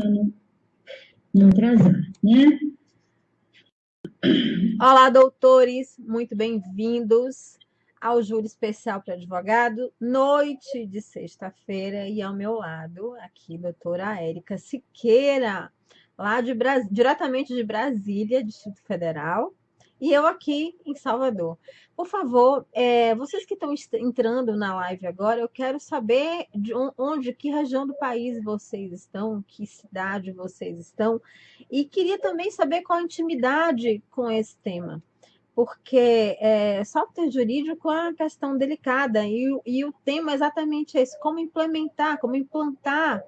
para não atrasar, né? Olá, doutores, muito bem-vindos ao Júri Especial para Advogado, noite de sexta-feira, e ao meu lado, aqui, doutora Érica Siqueira, lá diretamente de Brasília, Distrito Federal, e eu aqui em Salvador. Por favor, vocês que estão entrando na live agora, eu quero saber de onde, que região do país vocês estão, que cidade vocês estão, e queria também saber qual a intimidade com esse tema, porque software jurídico é uma questão delicada e o tema é exatamente esse: como implementar, como implantar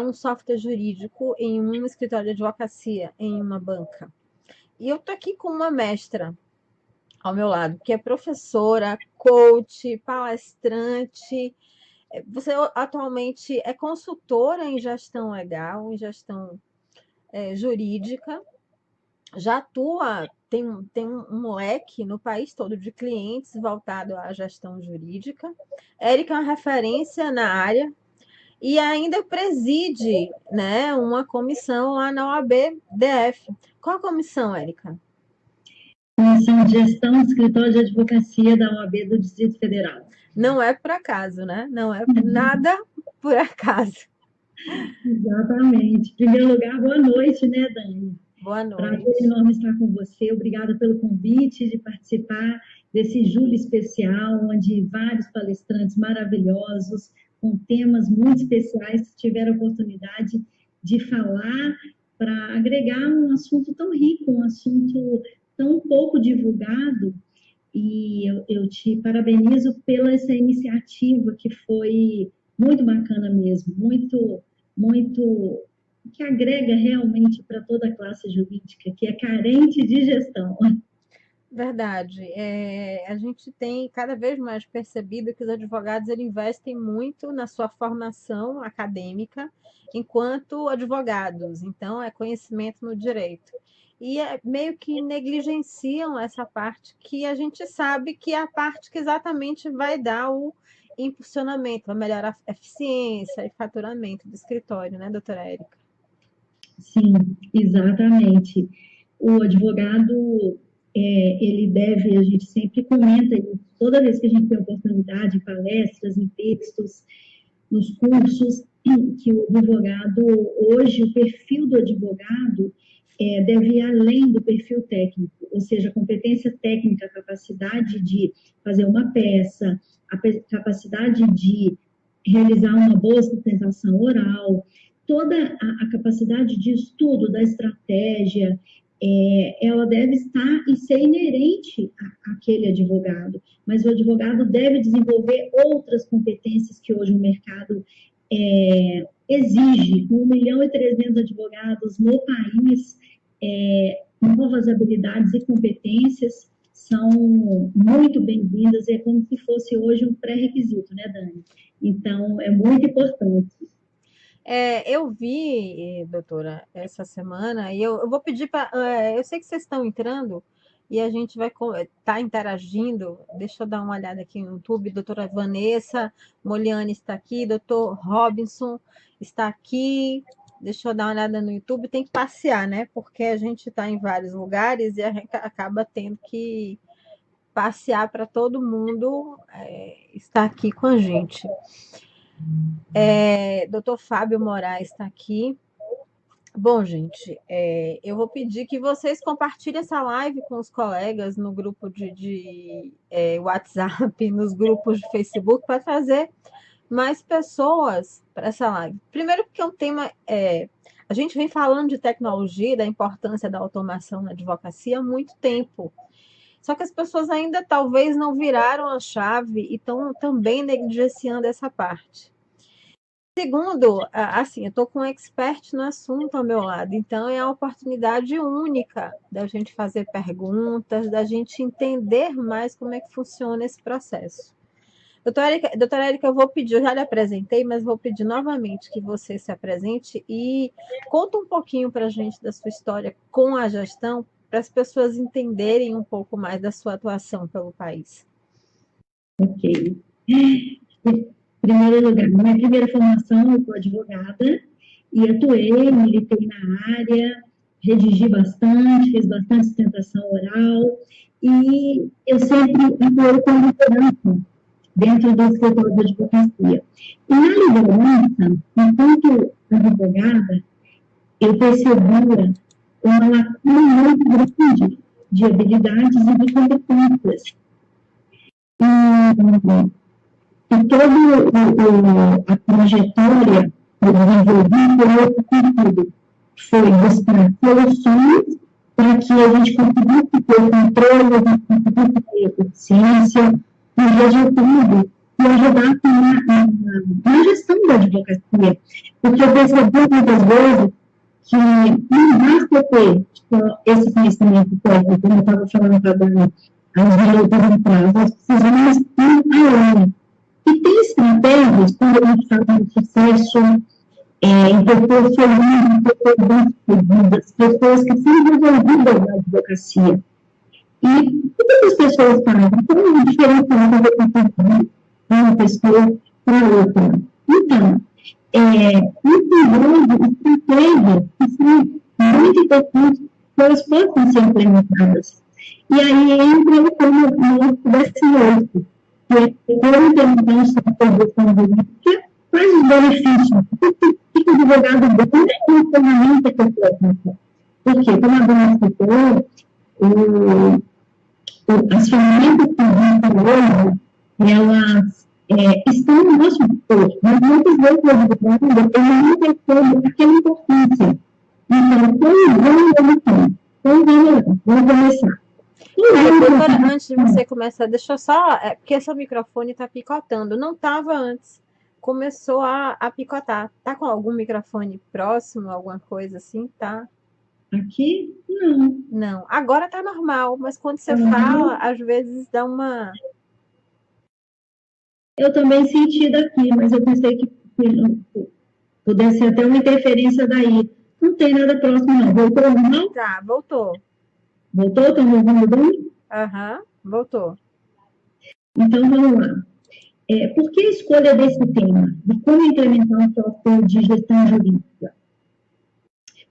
um software jurídico em um escritório de advocacia, em uma banca. E eu estou aqui com uma mestra ao meu lado, que é professora, coach, palestrante. Você atualmente é consultora em gestão legal, em gestão jurídica, já atua, tem um leque no país todo de clientes voltado à gestão jurídica. Érica é uma referência na área e ainda preside, né, uma comissão lá na OAB-DF. Qual a comissão, Érica? Comissão de Gestão do Escritório de Advocacia da OAB do Distrito Federal. Não é por acaso, né? Não é nada por acaso. Exatamente. Em primeiro lugar, boa noite, né, Dani? Boa Prazer noite. enorme estar com você. Obrigada pelo convite de participar desse Júri Especial, onde vários palestrantes maravilhosos, com temas muito especiais, tiveram a oportunidade de falar para agregar um assunto tão rico, um assunto tão pouco divulgado. E eu te parabenizo pela essa iniciativa que foi muito bacana mesmo, muito que agrega realmente para toda a classe jurídica, que é carente de gestão. Verdade. A gente tem cada vez mais percebido que os advogados eles investem muito na sua formação acadêmica enquanto advogados. Então, é conhecimento no direito. E meio que negligenciam essa parte que a gente sabe que é a parte que exatamente vai dar o impulsionamento, vai melhorar a eficiência e faturamento do escritório, né, doutora Érica? Sim, exatamente. O advogado, ele deve, a gente sempre comenta, toda vez que a gente tem oportunidade, em palestras, em textos, nos cursos, que o advogado, hoje, o perfil do advogado deve ir além do perfil técnico, ou seja, competência técnica, capacidade de fazer uma peça, a capacidade de realizar uma boa sustentação oral, toda a capacidade de estudo da estratégia, ela deve estar e ser inerente àquele advogado, mas o advogado deve desenvolver outras competências que hoje o mercado exige. 1.300.000 advogados no país, novas habilidades e competências são muito bem-vindas, é como se fosse hoje um pré-requisito, né, Dani? Então, é muito importante. Eu vi, doutora, essa semana, e eu vou pedir para. Eu sei que vocês estão entrando e a gente vai estar interagindo. Deixa eu dar uma olhada aqui no YouTube. Doutora Vanessa Moliane está aqui, doutor Robinson está aqui. Deixa eu dar uma olhada no YouTube. Tem que passear, né? Porque a gente está em vários lugares e a gente acaba tendo que passear para todo mundo estar aqui com a gente. Doutor Fábio Moraes está aqui. Bom, gente, eu vou pedir que vocês compartilhem essa live com os colegas no grupo de WhatsApp, nos grupos de Facebook, para trazer mais pessoas para essa live. Primeiro, porque o tema a gente vem falando de tecnologia, da importância da automação na advocacia há muito tempo. Só que as pessoas ainda talvez não viraram a chave e estão também negligenciando essa parte. Segundo, assim, eu estou com um expert no assunto ao meu lado, então é uma oportunidade única da gente fazer perguntas, da gente entender mais como é que funciona esse processo. Doutora Érica, eu vou pedir, eu já lhe apresentei, mas vou pedir novamente que você se apresente e conta um pouquinho para a gente da sua história com a gestão, para as pessoas entenderem um pouco mais da sua atuação pelo país. Ok. Em primeiro lugar, minha primeira formação, eu sou advogada, e atuei, militei na área, redigi bastante, fiz bastante sustentação oral, e eu sempre atuei com liderança dentro do escritório de advocacia. E na liderança, enquanto advogada, eu percebia uma lacuna muito grande de habilidades e de competências. E toda a trajetória eu desenvolvi foi outro sentido. Foi buscar soluções para que a gente conseguisse ter controle, a gente conseguisse ter eficiência, e resultado, e ajudar na gestão da advocacia. Porque eu percebi muitas vezes que não basta ter esse conhecimento técnico, como eu estava falando para a Dani, as direitas em prazo, nós precisamos ir além. E tem estratégias, quando a gente fala de sucesso, em pessoas felizes, pessoas bem-sucedidas, pessoas que são desenvolvidas na advocacia. E o que as pessoas fazem? Qual é a diferença de uma pessoa para outra? Então, entendendo estratégias que são muito importantes que elas possam ser implementadas. E aí entra como no décimo 8, que é como implementar a gestão jurídica, quais os benefícios, o que o advogado ganha é uma ferramenta que é técnica. Porque, como a Dona citou, as ferramentas que existem hoje, elas estão no nosso dispor, mas muitas vezes o advogado não percebe aquela importância. Então, vamos começar. Doutora, antes de você começar, deixa eu só, porque seu microfone está picotando, não estava antes, começou a picotar. Tá com algum microfone próximo, alguma coisa assim? Tá? Aqui, não. Não, agora tá normal, mas quando você fala, às vezes dá uma... Eu também senti daqui, mas eu pensei que pudesse ser até uma interferência daí. Não tem nada próximo, não. Voltou normal? Tá, voltou. Voltou? Estão me ouvindo bem? Aham, voltou. Então, vamos lá. Por que a escolha desse tema? De como implementar um software de gestão jurídica?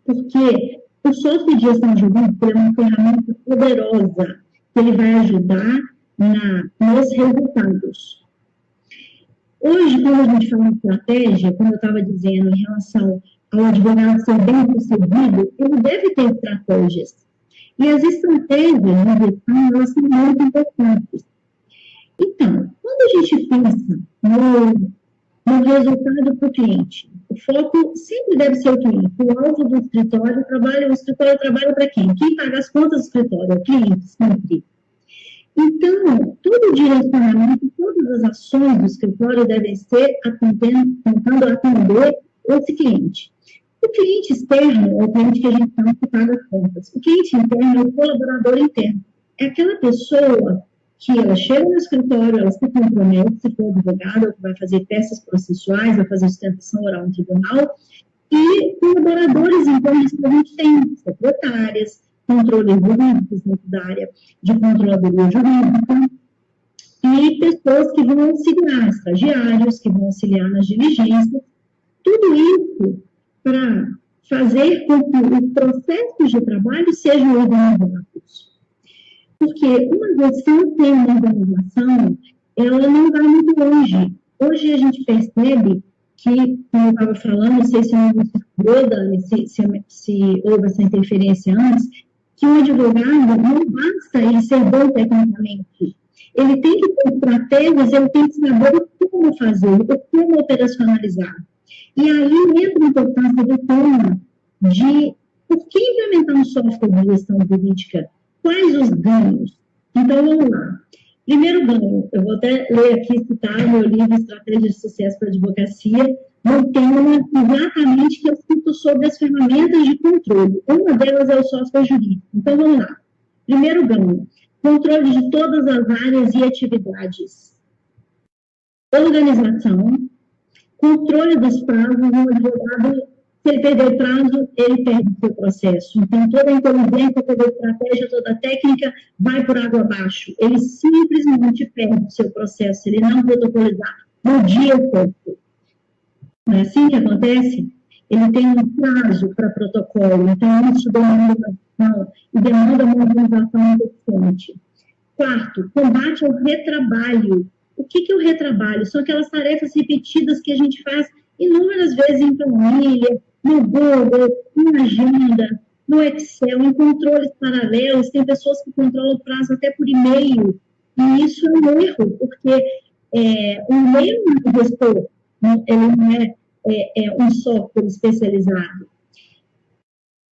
Porque o software de gestão jurídica é uma ferramenta poderosa que ele vai ajudar nos resultados. Hoje, quando a gente fala em estratégia, como eu estava dizendo, em relação ao advogado ser bem-sucedido, ele deve ter estratégias. E as estratégias de gestão, elas são muito importantes. Então, quando a gente pensa no resultado para o cliente, o foco sempre deve ser o cliente. O alvo do escritório trabalha para quem? Quem paga as contas do escritório? É o cliente, sempre. Então, todo o direcionamento, todas as ações do escritório devem ser tentando atender esse cliente. O cliente externo é o cliente que a gente chama que paga as contas. O cliente interno é o colaborador interno. É aquela pessoa que ela chega no escritório, ela se compromete, se for advogada, ela vai fazer peças processuais, vai fazer sustentação oral no tribunal, e colaboradores internos que a gente tem, secretárias, controles jurídicos dentro da área de controladoria jurídica, e pessoas que vão auxiliar, estagiários, que vão auxiliar nas diligências, tudo isso para fazer com que os processos de trabalho sejam organizados. Porque uma gestão sem uma organização, ela não vai muito longe. Hoje a gente percebe que, como eu estava falando, não sei se eu não escutei, Dani, se houve essa interferência antes, que um advogado não basta ele ser bom tecnicamente. Ele tem que ter estratégias, ele tem que saber como fazer, como operacionalizar. E aí entra a importância do tema de por que implementar um software de gestão jurídica? Quais os ganhos? Então, vamos lá. Primeiro ganho, eu vou até ler aqui, citar meu livro Estratégia de Sucesso para a Advocacia, no tema exatamente que eu cito sobre as ferramentas de controle. Uma delas é o software jurídico. Então, vamos lá. Primeiro ganho, controle de todas as áreas e atividades. Organização, controle dos prazos, um advogado, se ele perder o prazo, ele perde o seu processo. Então, toda a inteligência, toda a estratégia, toda a técnica vai por água abaixo. Ele simplesmente perde o seu processo, se ele não protocolizar no dia certo. Não é assim que acontece? ele tem um prazo para protocolo, então isso demanda atenção e demanda uma organização importante. Quarto, combate ao retrabalho. O que é o retrabalho? São aquelas tarefas repetidas que a gente faz inúmeras vezes em planilha, no Google, na agenda, no Excel, em controles paralelos. Tem pessoas que controlam o prazo até por e-mail, e isso é um erro, porque o e-mail não é gestor, ele não é um software especializado.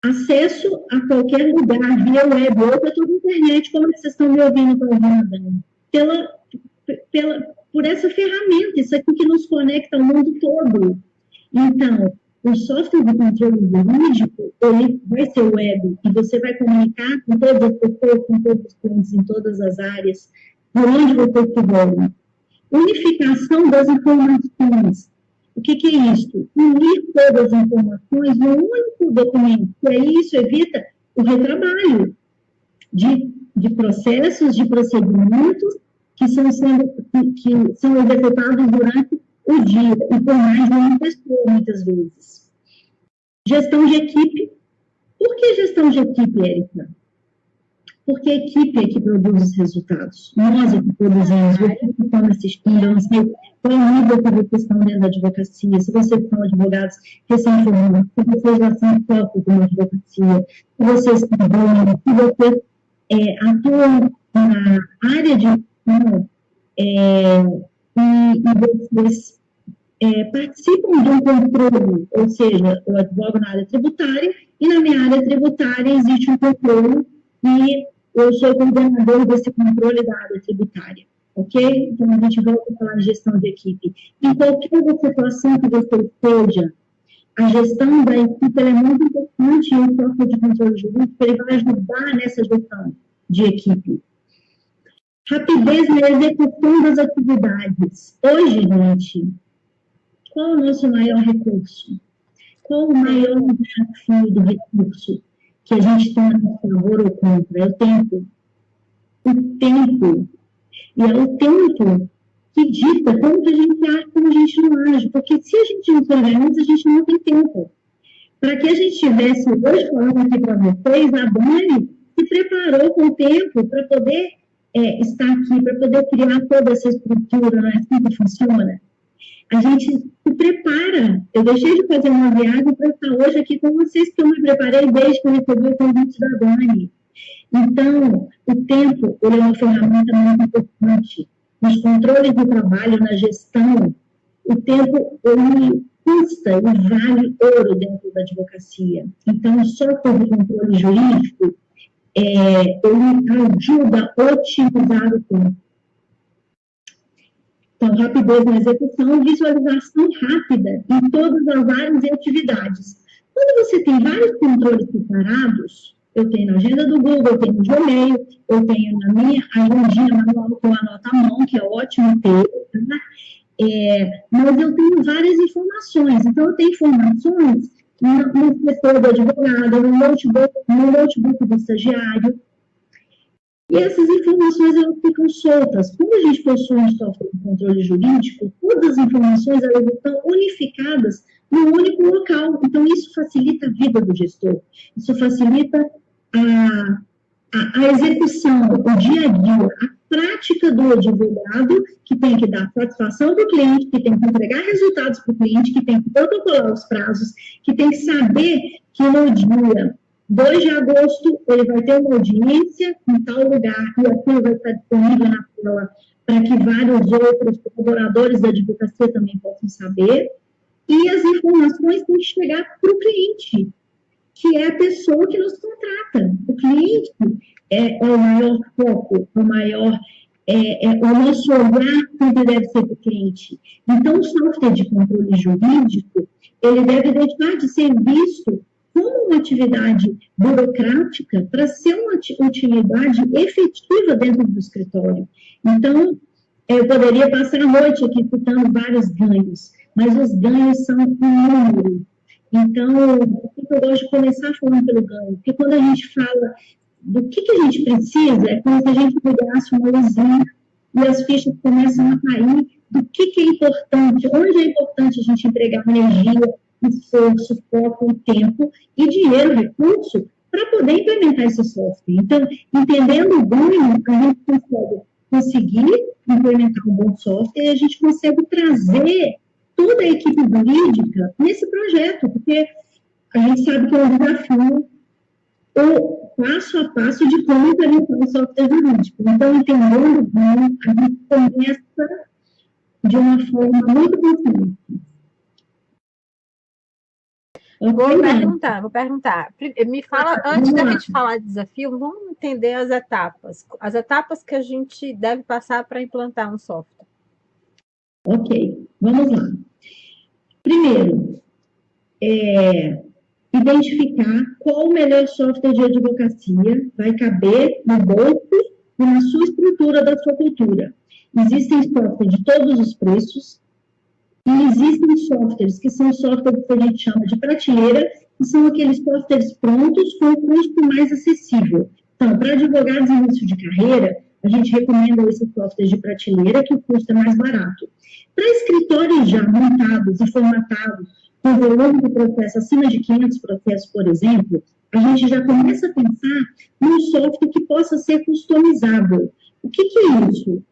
Acesso a qualquer lugar, via web, ou para toda a internet, como vocês estão me ouvindo, por essa ferramenta, isso aqui que nos conecta ao mundo todo. Então, o software de controle jurídico, ele vai ser web, e você vai comunicar com todas as pessoas, com todos os clientes, em todas as áreas, por onde você estiver. Unificação das informações. O que é isso? Unir todas as informações num único documento. E aí isso evita o retrabalho de processos, de procedimentos que são executados durante o dia e por mais de uma pessoa, muitas vezes. Gestão de equipe. Por que gestão de equipe, Érica? Porque a equipe é que produz os resultados. Nós é que produzimos. Vocês que estão assistindo, eu não sei qual é o nível que vocês estão dentro da advocacia, se vocês são advogados recém-formados, se vocês já são focos de uma advocacia, se vocês trabalham, se vocês atuam na área de e vocês participam de um controle, ou seja, eu advogo na área tributária, e na minha área tributária existe um controle e eu sou coordenador desse controle da área tributária, ok? Então, a gente volta a falar de gestão de equipe. Em qualquer situação que você esteja, a gestão da equipe é muito importante e o software de controle jurídico ele vai ajudar nessa gestão de equipe. Rapidez na execução das atividades. Hoje, gente, qual é o nosso maior recurso? Qual o maior desafio do recurso que a gente tem a favor ou contra? É o tempo. O tempo. E é o tempo que dita como que a gente age, como a gente não age. Porque se a gente não se organiza, a gente não tem tempo. Para que a gente estivesse hoje falando aqui para vocês, a Dani se preparou com o tempo para poder estar aqui, para poder criar toda essa estrutura, não é assim que funciona? A gente se prepara. Eu deixei de fazer uma viagem para estar hoje aqui com vocês, que eu me preparei desde que eu recebi o convite da Dani. Então, o tempo ele é uma ferramenta muito importante. Nos controles de trabalho, na gestão, o tempo ele custa e vale ouro dentro da advocacia. Então, o software de controle jurídico ele ajuda a otimizar o tempo. Então, rapidez na execução, visualização rápida em todas as áreas e atividades. Quando você tem vários controles separados, eu tenho na agenda do Google, eu tenho no Gmail, eu tenho na minha agendinha manual que eu anoto à mão, que é ótimo ter, tá? Mas eu tenho várias informações. Então, eu tenho informações no setor do advogado, no notebook do estagiário. E essas informações elas ficam soltas. Quando a gente possui um software de controle jurídico, todas as informações elas estão unificadas num único local. Então, isso facilita a vida do gestor. Isso facilita a execução, o dia a dia, a prática do advogado, que tem que dar satisfação para o cliente, que tem que entregar resultados para o cliente, que tem que protocolar os prazos, que tem que saber que no dia 2 de agosto, ele vai ter uma audiência em tal lugar, e aquilo vai estar disponível na tela para que vários outros colaboradores da advocacia também possam saber. E as informações têm que chegar para o cliente, que é a pessoa que nos contrata. O cliente é o maior foco, o nosso olhar sempre deve ser para o cliente. Então, o software de controle jurídico, ele deve deixar de ser visto como uma atividade burocrática para ser uma utilidade efetiva dentro do escritório. Então, eu poderia passar a noite aqui citando vários ganhos, mas os ganhos são um número. Então, eu gosto de começar falando pelo ganho, porque quando a gente fala do que a gente precisa, é como se a gente pegasse uma luzinha e as fichas começam a cair do que é importante, onde é importante a gente entregar energia, esforço, foco, tempo e dinheiro, recurso, para poder implementar esse software. Então, entendendo o ganho, a gente conseguir implementar um bom software e a gente consegue trazer toda a equipe jurídica nesse projeto, porque a gente sabe que é um desafio o passo a passo de como implementar o software jurídico. Então, entendendo bem, a gente começa de uma forma muito consciente. Vou perguntar. Me fala, antes da gente falar de desafio, vamos entender as etapas. As etapas que a gente deve passar para implantar um software. Ok, vamos lá. Primeiro, identificar qual o melhor software de advocacia vai caber no bolso e na sua estrutura da sua cultura. Existem softwares de todos os preços, e existem softwares que são softwares que a gente chama de prateleira, que são aqueles softwares prontos com um custo mais acessível. Então, para advogados em início de carreira, a gente recomenda esses softwares de prateleira, que o custo é mais barato. Para escritórios já montados e formatados, com volume de processo acima de 500 processos, por exemplo, a gente já começa a pensar num software que possa ser customizável. O que é isso?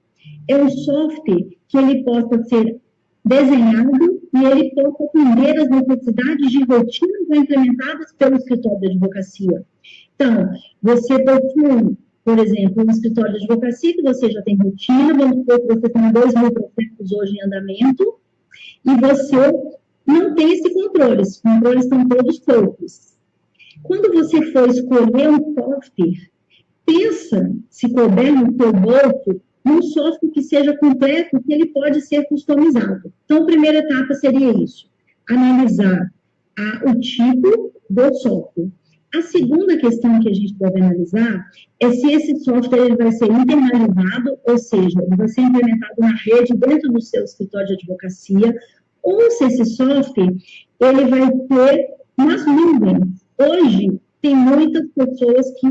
É um software que ele possa ser desenhado e ele possa atender as necessidades de rotinas implementadas pelo escritório de advocacia. Então, você possui, por exemplo, um escritório de advocacia que você já tem rotina, vamos supor que você tem 2.000 processos hoje em andamento, e você não tem esse controle, esses controles estão todos soltos. Quando você for escolher um software, pensa, se couber no seu bolso, num software que seja completo, que ele pode ser customizado. Então, a primeira etapa seria isso, analisar o tipo do software. A segunda questão que a gente deve analisar é se esse software ele vai ser internalizado, ou seja, ele vai ser implementado na rede dentro do seu escritório de advocacia, ou se esse software ele vai ter nas nuvens. Hoje, tem muitas pessoas que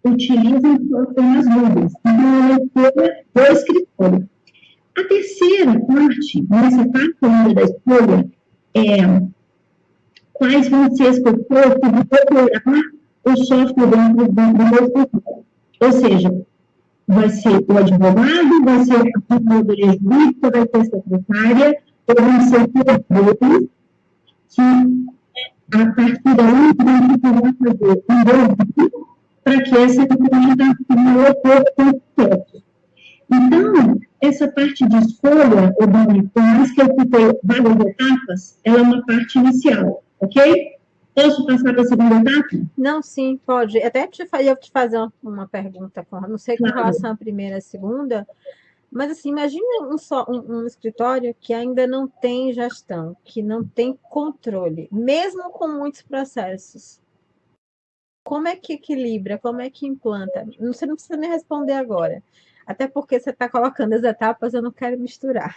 utilizam software nas nuvens, então é do escritório. A terceira parte, nessa parte ainda da escolha, é quais vão ser as pessoas que vão operar o software dentro do meu escritório. Ou seja, vai ser o advogado, vai ser a procuradoria jurídica, vai ser a secretária, ou vão ser curadores, que a partir daí vão precisar fazer um desvio para que essa implementação ocorra com sucesso. Então, essa parte de escolha, Dani, por mais que eu citei várias etapas, ela é uma parte inicial, ok? Posso passar para a segunda etapa? Não, sim, pode. Até ia te fazer uma pergunta, não sei com relação à primeira e à segunda, mas assim, imagine um escritório que ainda não tem gestão, que não tem controle, mesmo com muitos processos. Como é que equilibra? Como é que implanta? Você não precisa nem responder agora. Até porque você está colocando as etapas, eu não quero misturar.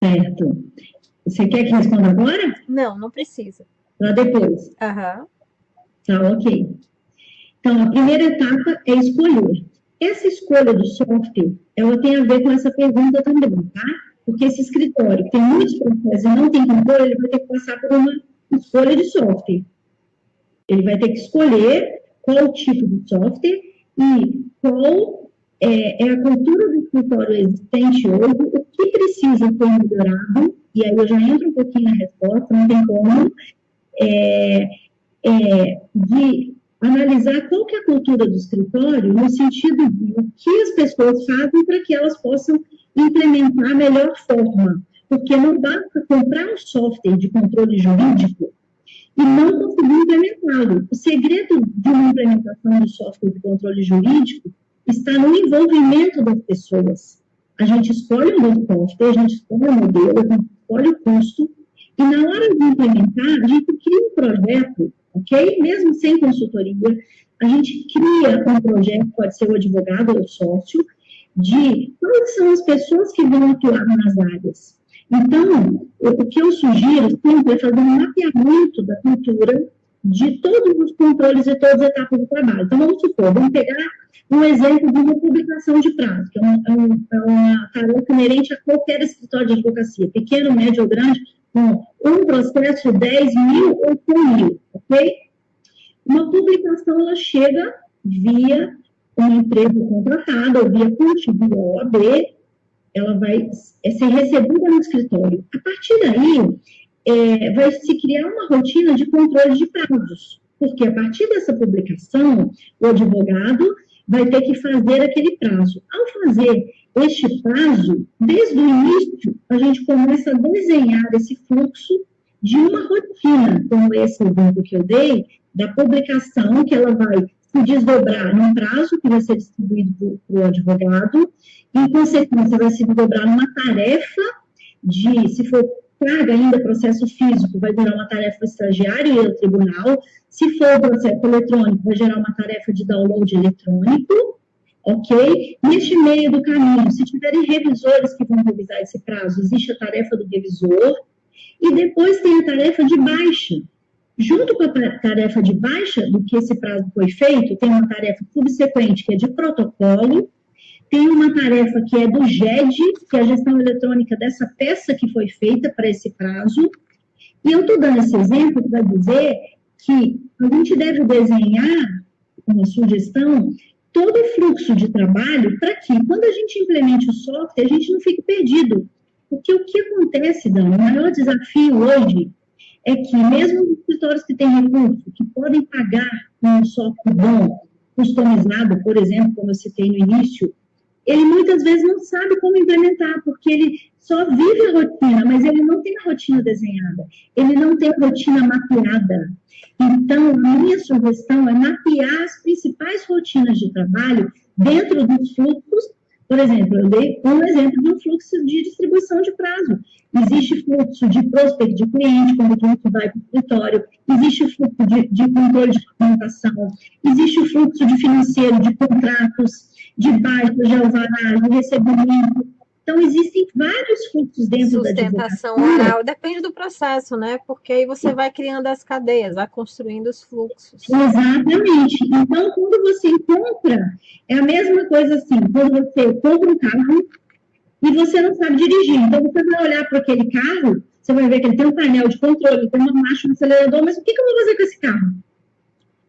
Certo. Você quer que responda agora? Não precisa. Lá depois. Aham. Tá, ok. Então, a primeira etapa é escolher. Essa escolha do software, ela tem a ver com essa pergunta também, tá? Porque esse escritório que tem muitos processos e não tem controle, ele vai ter que passar por uma escolha de software. Ele vai ter que escolher qual o tipo de software e qual é a cultura do escritório existente hoje, o que precisa ser melhorado, e aí eu já entro um pouquinho na resposta, não tem como, de analisar qual que é a cultura do escritório, no sentido de o que as pessoas fazem para que elas possam implementar a melhor forma. Porque não basta comprar um software de controle jurídico e não conseguir implementá-lo. O segredo de uma implementação de software de controle jurídico está no envolvimento das pessoas. A gente escolhe um bom software, a gente escolhe o modelo, a gente escolhe o custo, e na hora de implementar, a gente cria um projeto, ok? Mesmo sem consultoria, a gente cria um projeto, pode ser o advogado ou o sócio, de quais são as pessoas que vão atuar nas áreas. Então, o que eu sugiro sempre é fazer um mapeamento da cultura de todos os controles e todas as etapas do trabalho. Então, vamos supor, vamos pegar um exemplo de uma publicação de prazo, que é uma tarefa inerente a qualquer escritório de advocacia, pequeno, médio ou grande, com um processo de 10 mil ou 100 mil, ok? Uma publicação, ela chega via uma empresa contratada, ou via CUT, via OAB, ela vai ser recebida no escritório. A partir daí, vai se criar uma rotina de controle de prazos, porque a partir dessa publicação, o advogado vai ter que fazer aquele prazo. Ao fazer este prazo, desde o início, a gente começa a desenhar esse fluxo de uma rotina, como esse exemplo que eu dei, da publicação, que ela vai se desdobrar num prazo que vai ser distribuído para o advogado, em consequência, vai se desdobrar numa tarefa de, se for carga ainda processo físico, vai gerar uma tarefa estagiária e ao tribunal. Se for processo eletrônico, vai gerar uma tarefa de download eletrônico, ok? Neste meio do caminho, se tiverem revisores que vão revisar esse prazo, existe a tarefa do revisor, e depois tem a tarefa de baixa. Junto com a tarefa de baixa, do que esse prazo foi feito, tem uma tarefa subsequente, que é de protocolo, tem uma tarefa que é do GED, que é a gestão eletrônica dessa peça que foi feita para esse prazo. E eu estou dando esse exemplo para dizer que a gente deve desenhar, uma sugestão, todo o fluxo de trabalho para que, quando a gente implemente o software, a gente não fique perdido. Porque o que acontece, Dani, o maior desafio hoje é que, mesmo os escritórios que têm recurso, que podem pagar um software bom, customizado, por exemplo, como eu citei no início, ele muitas vezes não sabe como implementar, porque ele só vive a rotina, mas ele não tem a rotina desenhada, ele não tem a rotina mapeada. Então, a minha sugestão é mapear as principais rotinas de trabalho dentro dos fluxos. Por exemplo, eu dei um exemplo de um fluxo de distribuição de prazo. Existe fluxo de prospect de cliente, quando o cliente vai para o escritório, existe o fluxo de controle de documentação, existe o fluxo de financeiro, de contratos, de baixa, de alvará, de recebimento. Então, existem vários fluxos dentro da sustentação oral, depende do processo, né? Porque aí você vai criando as cadeias, vai construindo os fluxos. Exatamente. Então, quando você encontra, é a mesma coisa assim, quando você compra um carro e você não sabe dirigir. Então, você vai olhar para aquele carro, você vai ver que ele tem um painel de controle, tem uma marcha, um acelerador, mas o que eu vou fazer com esse carro?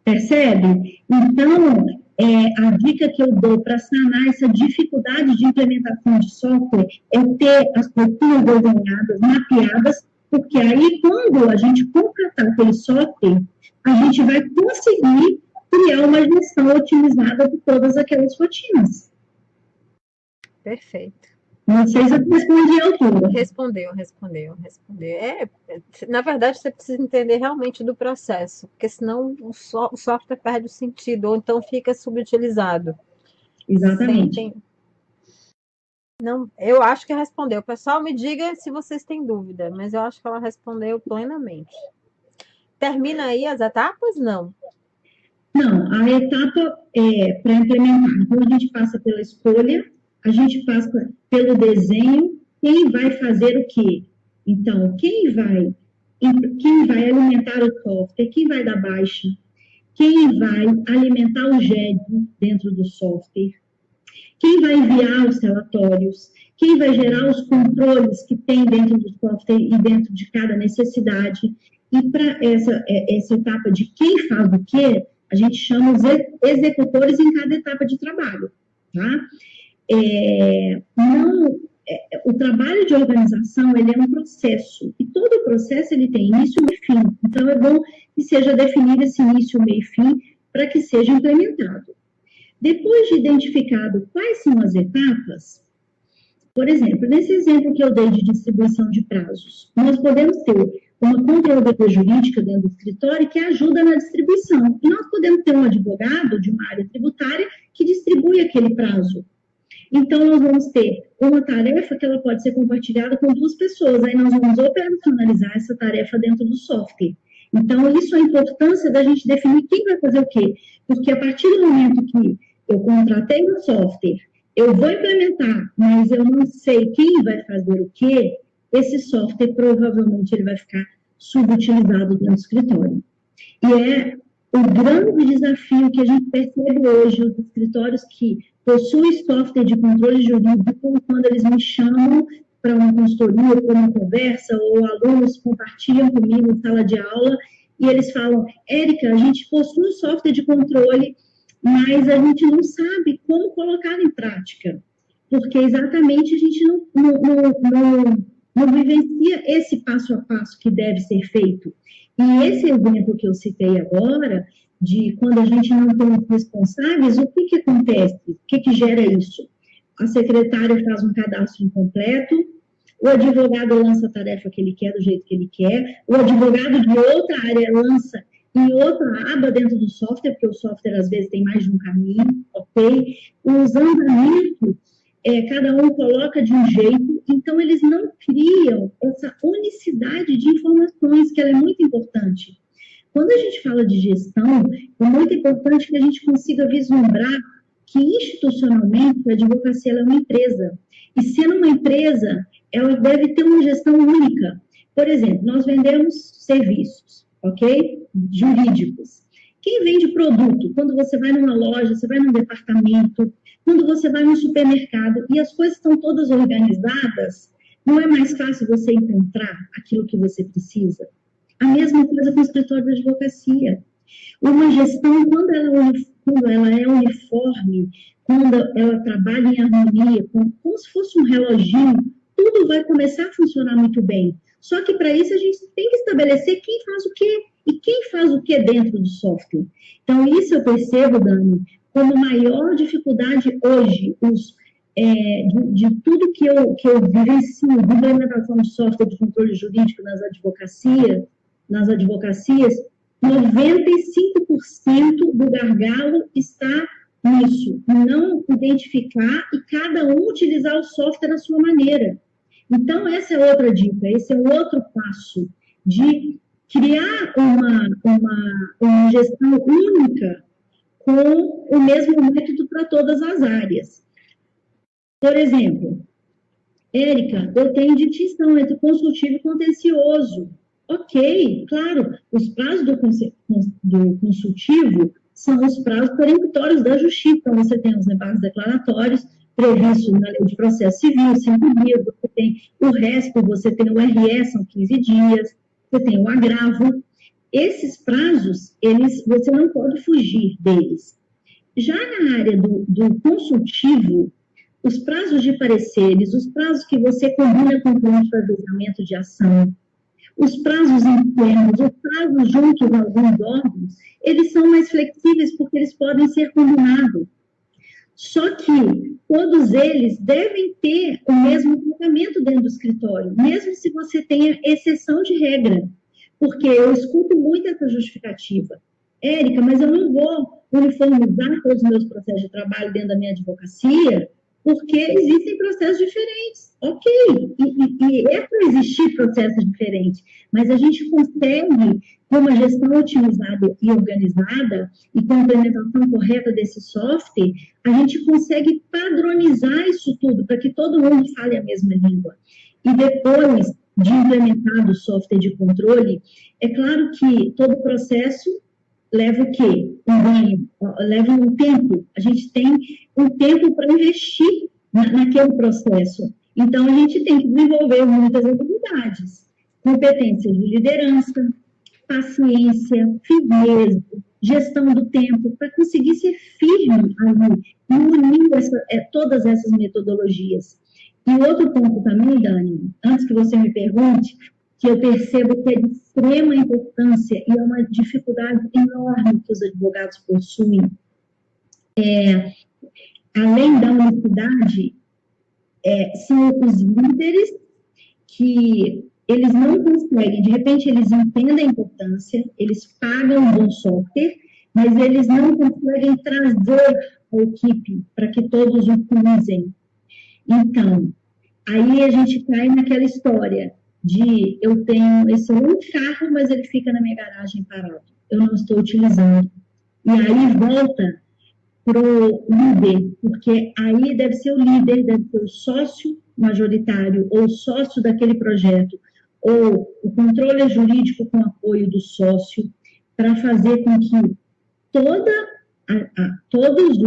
Percebe? Então, a dica que eu dou para sanar essa dificuldade de implementação de software é ter as rotinas desenhadas, mapeadas, porque aí, quando a gente contratar aquele software, a gente vai conseguir criar uma gestão otimizada de todas aquelas rotinas. Perfeito. Não sei se eu respondi a altura. Respondeu. Na verdade, você precisa entender realmente do processo, porque senão o software perde o sentido, ou então fica subutilizado. Exatamente. Não, eu acho que respondeu. Pessoal, me diga se vocês têm dúvida, mas eu acho que ela respondeu plenamente. Termina aí as etapas? Não. Não, a etapa para implementar. Então, a gente passa pela escolha, a gente passa pelo desenho, quem vai fazer o quê? Então, quem vai alimentar o software, quem vai dar baixa, quem vai alimentar o GED dentro do software, quem vai enviar os relatórios, quem vai gerar os controles que tem dentro do software e dentro de cada necessidade. E para essa etapa de quem faz o quê, a gente chama os executores em cada etapa de trabalho, tá? O trabalho de organização, ele é um processo, e todo processo ele tem início, meio e fim. Então, é bom que seja definido esse início, meio e fim, para que seja implementado. Depois de identificado quais são as etapas, por exemplo, nesse exemplo que eu dei de distribuição de prazos, nós podemos ter uma controladoria jurídica dentro do escritório que ajuda na distribuição. E nós podemos ter um advogado de uma área tributária que distribui aquele prazo. Então, nós vamos ter uma tarefa que ela pode ser compartilhada com duas pessoas. Aí nós vamos operacionalizar essa tarefa dentro do software. Então, isso é a importância da gente definir quem vai fazer o quê. Porque a partir do momento que eu contratei o software, eu vou implementar, mas eu não sei quem vai fazer o quê, esse software provavelmente ele vai ficar subutilizado dentro do escritório. E O grande desafio que a gente percebe hoje nos escritórios que possuem software de controle jurídico, quando eles me chamam para uma consultoria, para uma conversa, ou alunos compartilham comigo em sala de aula, e eles falam, Érica, a gente possui software de controle, mas a gente não sabe como colocar em prática, porque exatamente a gente não vivencia esse passo a passo que deve ser feito. E esse exemplo que eu citei agora, de quando a gente não tem os responsáveis, o que acontece? O que gera isso? A secretária faz um cadastro incompleto, o advogado lança a tarefa que ele quer, do jeito que ele quer, o advogado de outra área lança em outra aba dentro do software, porque o software às vezes tem mais de um caminho, ok? Os andamentos, cada um coloca de um jeito, então eles não criam essa unicidade de informações, que ela é muito importante. Quando a gente fala de gestão, é muito importante que a gente consiga vislumbrar que institucionalmente a advocacia é uma empresa. E sendo uma empresa, ela deve ter uma gestão única. Por exemplo, nós vendemos serviços, ok? Jurídicos. Quem vende produto? Quando você vai numa loja, você vai num departamento, quando você vai no supermercado e as coisas estão todas organizadas, não é mais fácil você encontrar aquilo que você precisa? A mesma coisa com o escritório de advocacia. Uma gestão, quando ela é uniforme, quando ela trabalha em harmonia, como se fosse um reloginho, tudo vai começar a funcionar muito bem. Só que para isso a gente tem que estabelecer quem faz o quê e quem faz o quê dentro do software. Então, isso eu percebo, Dani, como maior dificuldade hoje, de tudo que eu vivencio, de implementação de software de controle jurídico nas advocacias, 95% do gargalo está nisso, não identificar e cada um utilizar o software à sua maneira. Então, essa é outra dica, esse é outro passo de criar uma gestão única com o mesmo método para todas as áreas. Por exemplo, Érica, eu tenho distinção entre consultivo e contencioso. Ok, claro, os prazos do consultivo são os prazos peremptórios da justiça. Então, você tem os embargos declaratórios previstos na lei de processo civil, 5 dias, você tem o resto, você tem o RE, são 15 dias, você tem o agravo. Esses prazos, você não pode fugir deles. Já na área do consultivo, os prazos de pareceres, os prazos que você combina com o cliente para julgamento de ação, os prazos internos, os prazos juntos a alguns órgãos, eles são mais flexíveis porque eles podem ser combinados. Só que todos eles devem ter o mesmo tratamento dentro do escritório, mesmo se você tenha exceção de regra. Porque eu escuto muito essa justificativa. Érica, mas eu não vou uniformizar todos os meus processos de trabalho dentro da minha advocacia, porque existem processos diferentes. Ok, e é para existir processos diferentes, mas a gente consegue, com uma gestão otimizada e organizada, e com a implementação correta desse software, a gente consegue padronizar isso tudo, para que todo mundo fale a mesma língua. E depois de implementado o software de controle, é claro que todo o processo leva o quê? Um ganho, leva um tempo. A gente tem um tempo para investir naquele processo. Então, a gente tem que desenvolver muitas habilidades. Competências de liderança, paciência, firmeza, gestão do tempo, para conseguir ser firme ali e unir todas essas metodologias. E outro ponto também, Dani, antes que você me pergunte, que eu percebo que é de extrema importância e é uma dificuldade enorme que os advogados possuem, além da unicidade, são os líderes que eles não conseguem, de repente eles entendem a importância, eles pagam um bom software, mas eles não conseguem trazer a equipe para que todos utilizem. Então, aí a gente cai naquela história de eu tenho esse um carro, mas ele fica na minha garagem parado. Eu não estou utilizando. E aí volta para o líder, porque aí deve ser o líder, deve ser o sócio majoritário, ou sócio daquele projeto, ou o controle jurídico com apoio do sócio, para fazer com que todos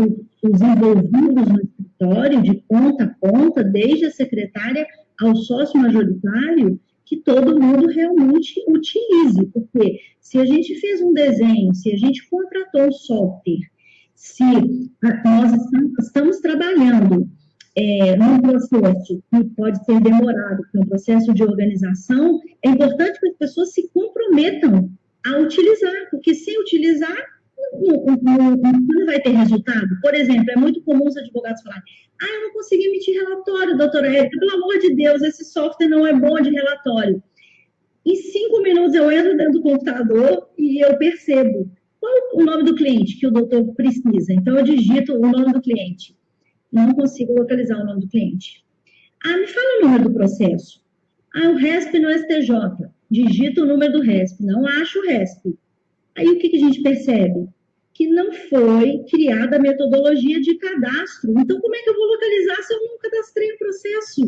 os envolvidos no escritório, de ponta a ponta, desde a secretária ao sócio majoritário, que todo mundo realmente utilize, porque se a gente fez um desenho, se a gente contratou um software, se nós estamos trabalhando num processo que pode ser demorado, que é um processo de organização, é importante que as pessoas se comprometam a utilizar, porque sem utilizar, não vai ter resultado. Por exemplo, é muito comum os advogados falarem: eu não consegui emitir relatório, doutora Érica, pelo amor de Deus, esse software não é bom de relatório. Em 5 minutos eu entro dentro do computador e eu percebo qual o nome do cliente que o doutor precisa. Então, eu digito o nome do cliente. Não consigo localizar o nome do cliente. Me fala o número do processo. O RESP no STJ. Digito o número do RESP. Não acho o RESP. Aí o que a gente percebe? Que não foi criada a metodologia de cadastro. Então, como é que eu vou localizar se eu não cadastrei o processo?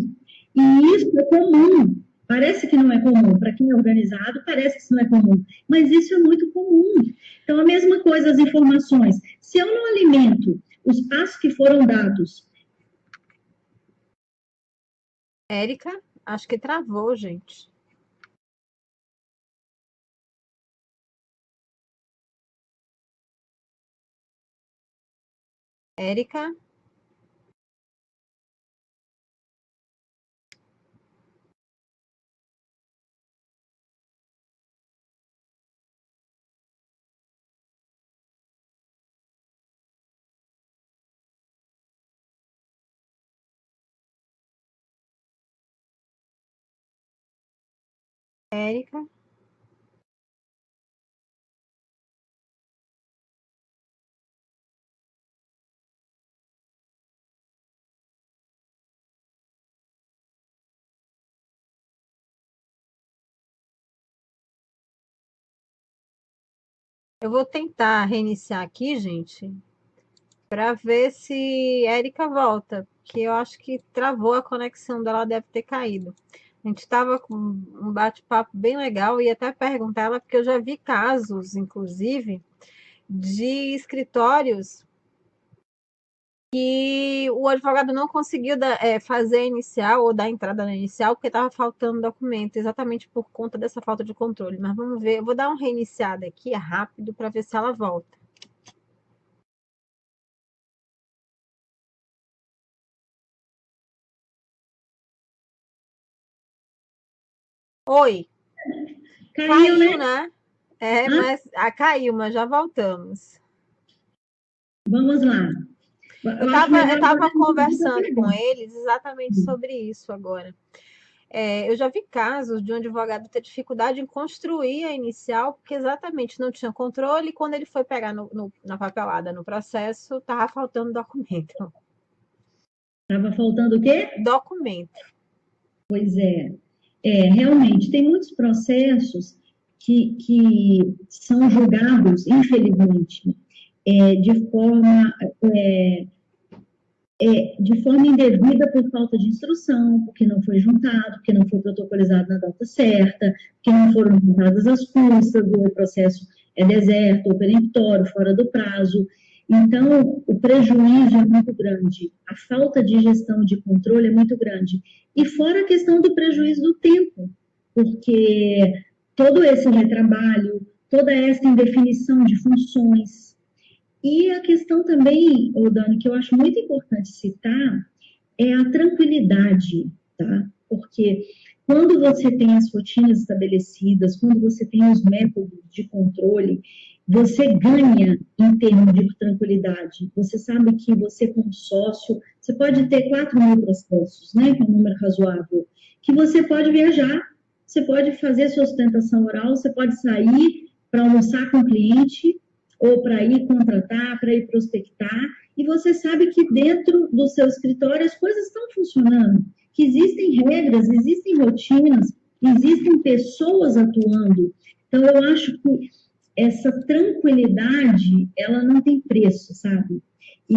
E isso é comum. Parece que não é comum. Para quem é organizado, parece que isso não é comum. Mas isso é muito comum. Então, a mesma coisa, as informações. Se eu não alimento os passos que foram dados. Érica, acho que travou, gente. Érica? Érica? Eu vou tentar reiniciar aqui, gente, para ver se Érica volta, que eu acho que travou a conexão dela, deve ter caído. A gente estava com um bate-papo bem legal e até perguntar ela, porque eu já vi casos, inclusive, de escritórios que o advogado não conseguiu fazer a inicial ou dar entrada na inicial porque estava faltando documento, exatamente por conta dessa falta de controle. Mas vamos ver, eu vou dar uma reiniciada aqui, rápido, para ver se ela volta. Oi. Caiu, né? Mas caiu, mas já voltamos. Vamos lá. Eu estava conversando com eles exatamente sobre isso agora. Eu já vi casos de um advogado ter dificuldade em construir a inicial, porque exatamente não tinha controle, e quando ele foi pegar na papelada, no processo, estava faltando documento. Estava faltando o quê? Documento. Pois realmente, tem muitos processos que são julgados, infelizmente, de forma indevida por falta de instrução, porque não foi juntado, porque não foi protocolizado na data certa, porque não foram juntadas as custas, o processo é deserto ou peremptório, fora do prazo. Então, o prejuízo é muito grande, a falta de gestão de controle é muito grande. E fora a questão do prejuízo do tempo, porque todo esse retrabalho, toda essa indefinição de funções, e a questão também, Dani, que eu acho muito importante citar, é a tranquilidade, tá? Porque quando você tem as rotinas estabelecidas, quando você tem os métodos de controle, você ganha em termos de tranquilidade. Você sabe que você, como sócio, você pode ter 4.000 processos, né? Que é um número razoável, que você pode viajar, você pode fazer sua sustentação oral, você pode sair para almoçar com o cliente, ou para ir contratar, para ir prospectar, e você sabe que dentro do seu escritório as coisas estão funcionando, que existem regras, existem rotinas, existem pessoas atuando. Então, eu acho que essa tranquilidade, ela não tem preço, sabe? E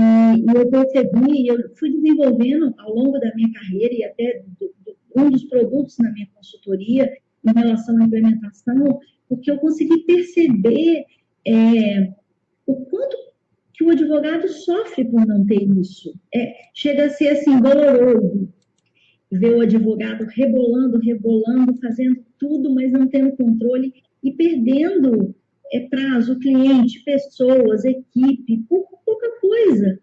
eu percebi, eu fui desenvolvendo ao longo da minha carreira e até um dos produtos na minha consultoria, em relação à implementação, porque eu consegui perceber o quanto que o advogado sofre por não ter isso. Chega a ser assim, doloroso ver o advogado rebolando, rebolando, fazendo tudo, mas não tendo controle e perdendo prazo, cliente, pessoas, equipe, por pouca coisa.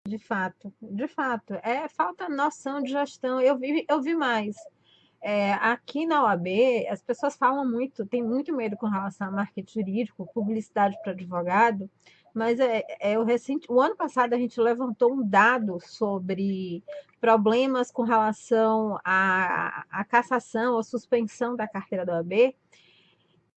De fato, falta noção de gestão. Eu vi mais. Aqui na OAB, as pessoas falam muito, tem muito medo com relação a marketing jurídico, publicidade para advogado, mas o ano passado a gente levantou um dado sobre problemas com relação à cassação ou suspensão da carteira da OAB,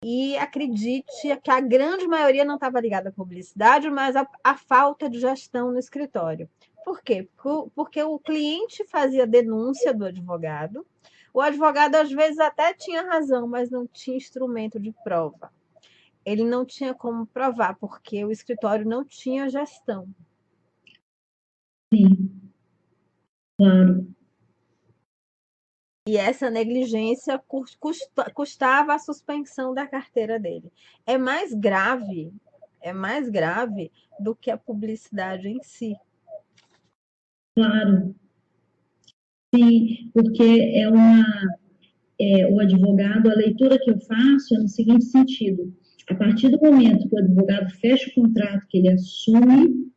e acredite que a grande maioria não estava ligada à publicidade, mas à falta de gestão no escritório. Por quê? Porque o cliente fazia denúncia do advogado, o advogado às vezes até tinha razão, mas não tinha instrumento de prova. Ele não tinha como provar, porque o escritório não tinha gestão. Sim, claro. E essa negligência custava a suspensão da carteira dele. É mais grave do que a publicidade em si. Claro. Sim, porque o advogado, a leitura que eu faço é no seguinte sentido: a partir do momento que o advogado fecha o contrato, que ele assume,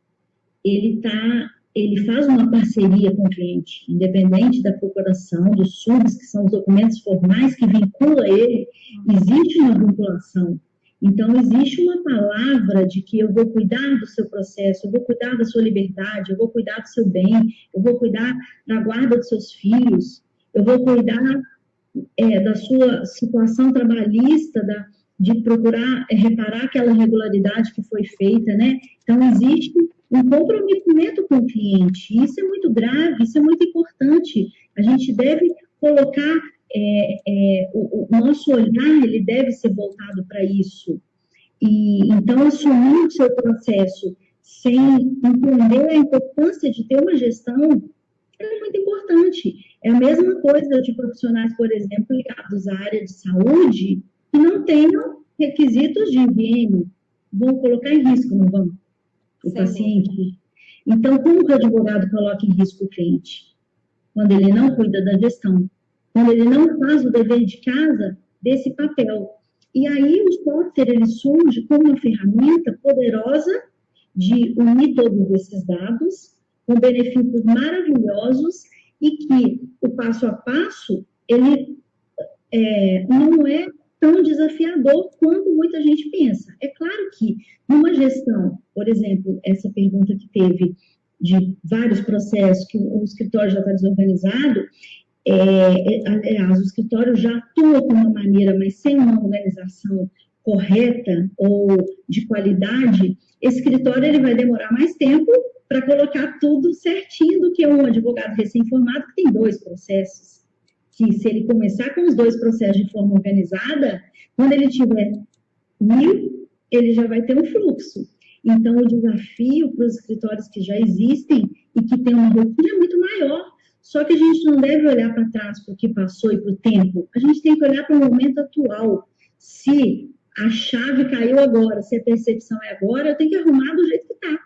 ele faz uma parceria com o cliente, independente da procuração, dos subs, que são os documentos formais que vinculam ele, existe uma vinculação. Então, existe uma palavra de que eu vou cuidar do seu processo, eu vou cuidar da sua liberdade, eu vou cuidar do seu bem, eu vou cuidar da guarda dos seus filhos, eu vou cuidar da sua situação trabalhista, de procurar reparar aquela irregularidade que foi feita, né? Então, existe um comprometimento com o cliente. Isso é muito grave, isso é muito importante. A gente deve colocar o nosso olhar, ele deve ser voltado para isso. E então, assumir o seu processo sem entender a importância de ter uma gestão é muito importante. É a mesma coisa de profissionais, por exemplo, ligados à área de saúde, que não tenham requisitos de higiene, vão colocar em risco, não vão? O paciente. Então, como que o advogado coloca em risco o cliente? Quando ele não cuida da gestão, quando ele não faz o dever de casa desse papel. E aí o software, ele surge como uma ferramenta poderosa de unir todos esses dados, com benefícios maravilhosos, e que o passo a passo, ele não é tão desafiador quanto muita gente pensa. É claro que numa gestão, por exemplo, essa pergunta que teve de vários processos, que o escritório já está desorganizado, aliás, o escritório já atua de uma maneira, mas sem uma organização correta ou de qualidade, esse escritório ele vai demorar mais tempo para colocar tudo certinho do que um advogado recém-formado que tem 2 processos. Que se ele começar com os 2 processos de forma organizada, quando ele tiver 1000, ele já vai ter um fluxo. Então, o desafio para os escritórios que já existem e que têm uma rotina é muito maior. Só que a gente não deve olhar para trás para o que passou e para o tempo. A gente tem que olhar para o momento atual. Se a chave caiu agora, se a percepção é agora, eu tenho que arrumar do jeito que está.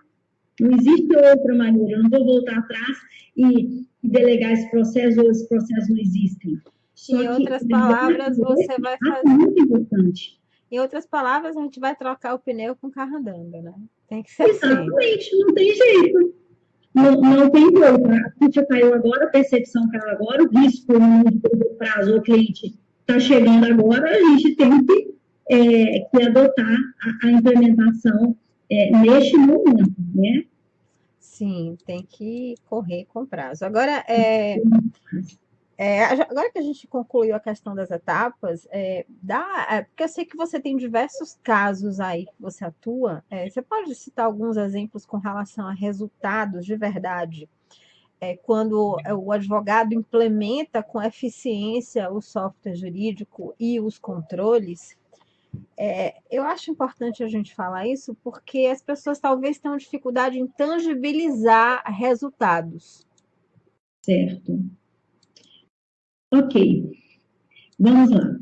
Não existe outra maneira. Eu não vou voltar atrás e delegar esse processo ou esse processo não existem. Só em outras palavras, você vai fazer. Muito importante. Em outras palavras, a gente vai trocar o pneu com o carro andando, né? Tem que ser exatamente, assim. Não tem jeito. Não tem jeito. A ficha caiu agora, a percepção caiu agora, o risco no prazo, o cliente está chegando agora, a gente tem que adotar a implementação neste momento, né? Sim, tem que correr com prazo. Agora, agora que a gente concluiu a questão das etapas, porque eu sei que você tem diversos casos aí que você atua, você pode citar alguns exemplos com relação a resultados de verdade, quando o advogado implementa com eficiência o software jurídico e os controles? Eu acho importante a gente falar isso porque as pessoas talvez tenham dificuldade em tangibilizar resultados. Certo. Ok. Vamos lá.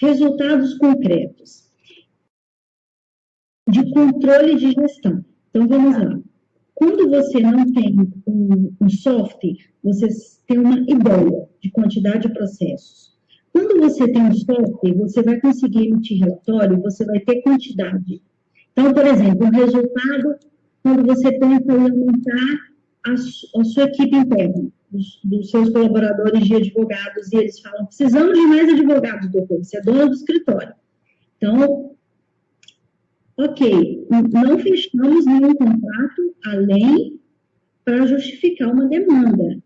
Resultados concretos de controle de gestão. Então, vamos lá. Quando você não tem um software, você tem uma ideia de quantidade de processos. Quando você tem um software, você vai conseguir emitir relatório, você vai ter quantidade. Então, por exemplo, o resultado, quando você tenta aumentar a sua equipe interna, dos seus colaboradores de advogados, e eles falam, precisamos de mais advogados, doutor, você é dono do escritório. Então, ok, não fechamos nenhum contrato além para justificar uma demanda.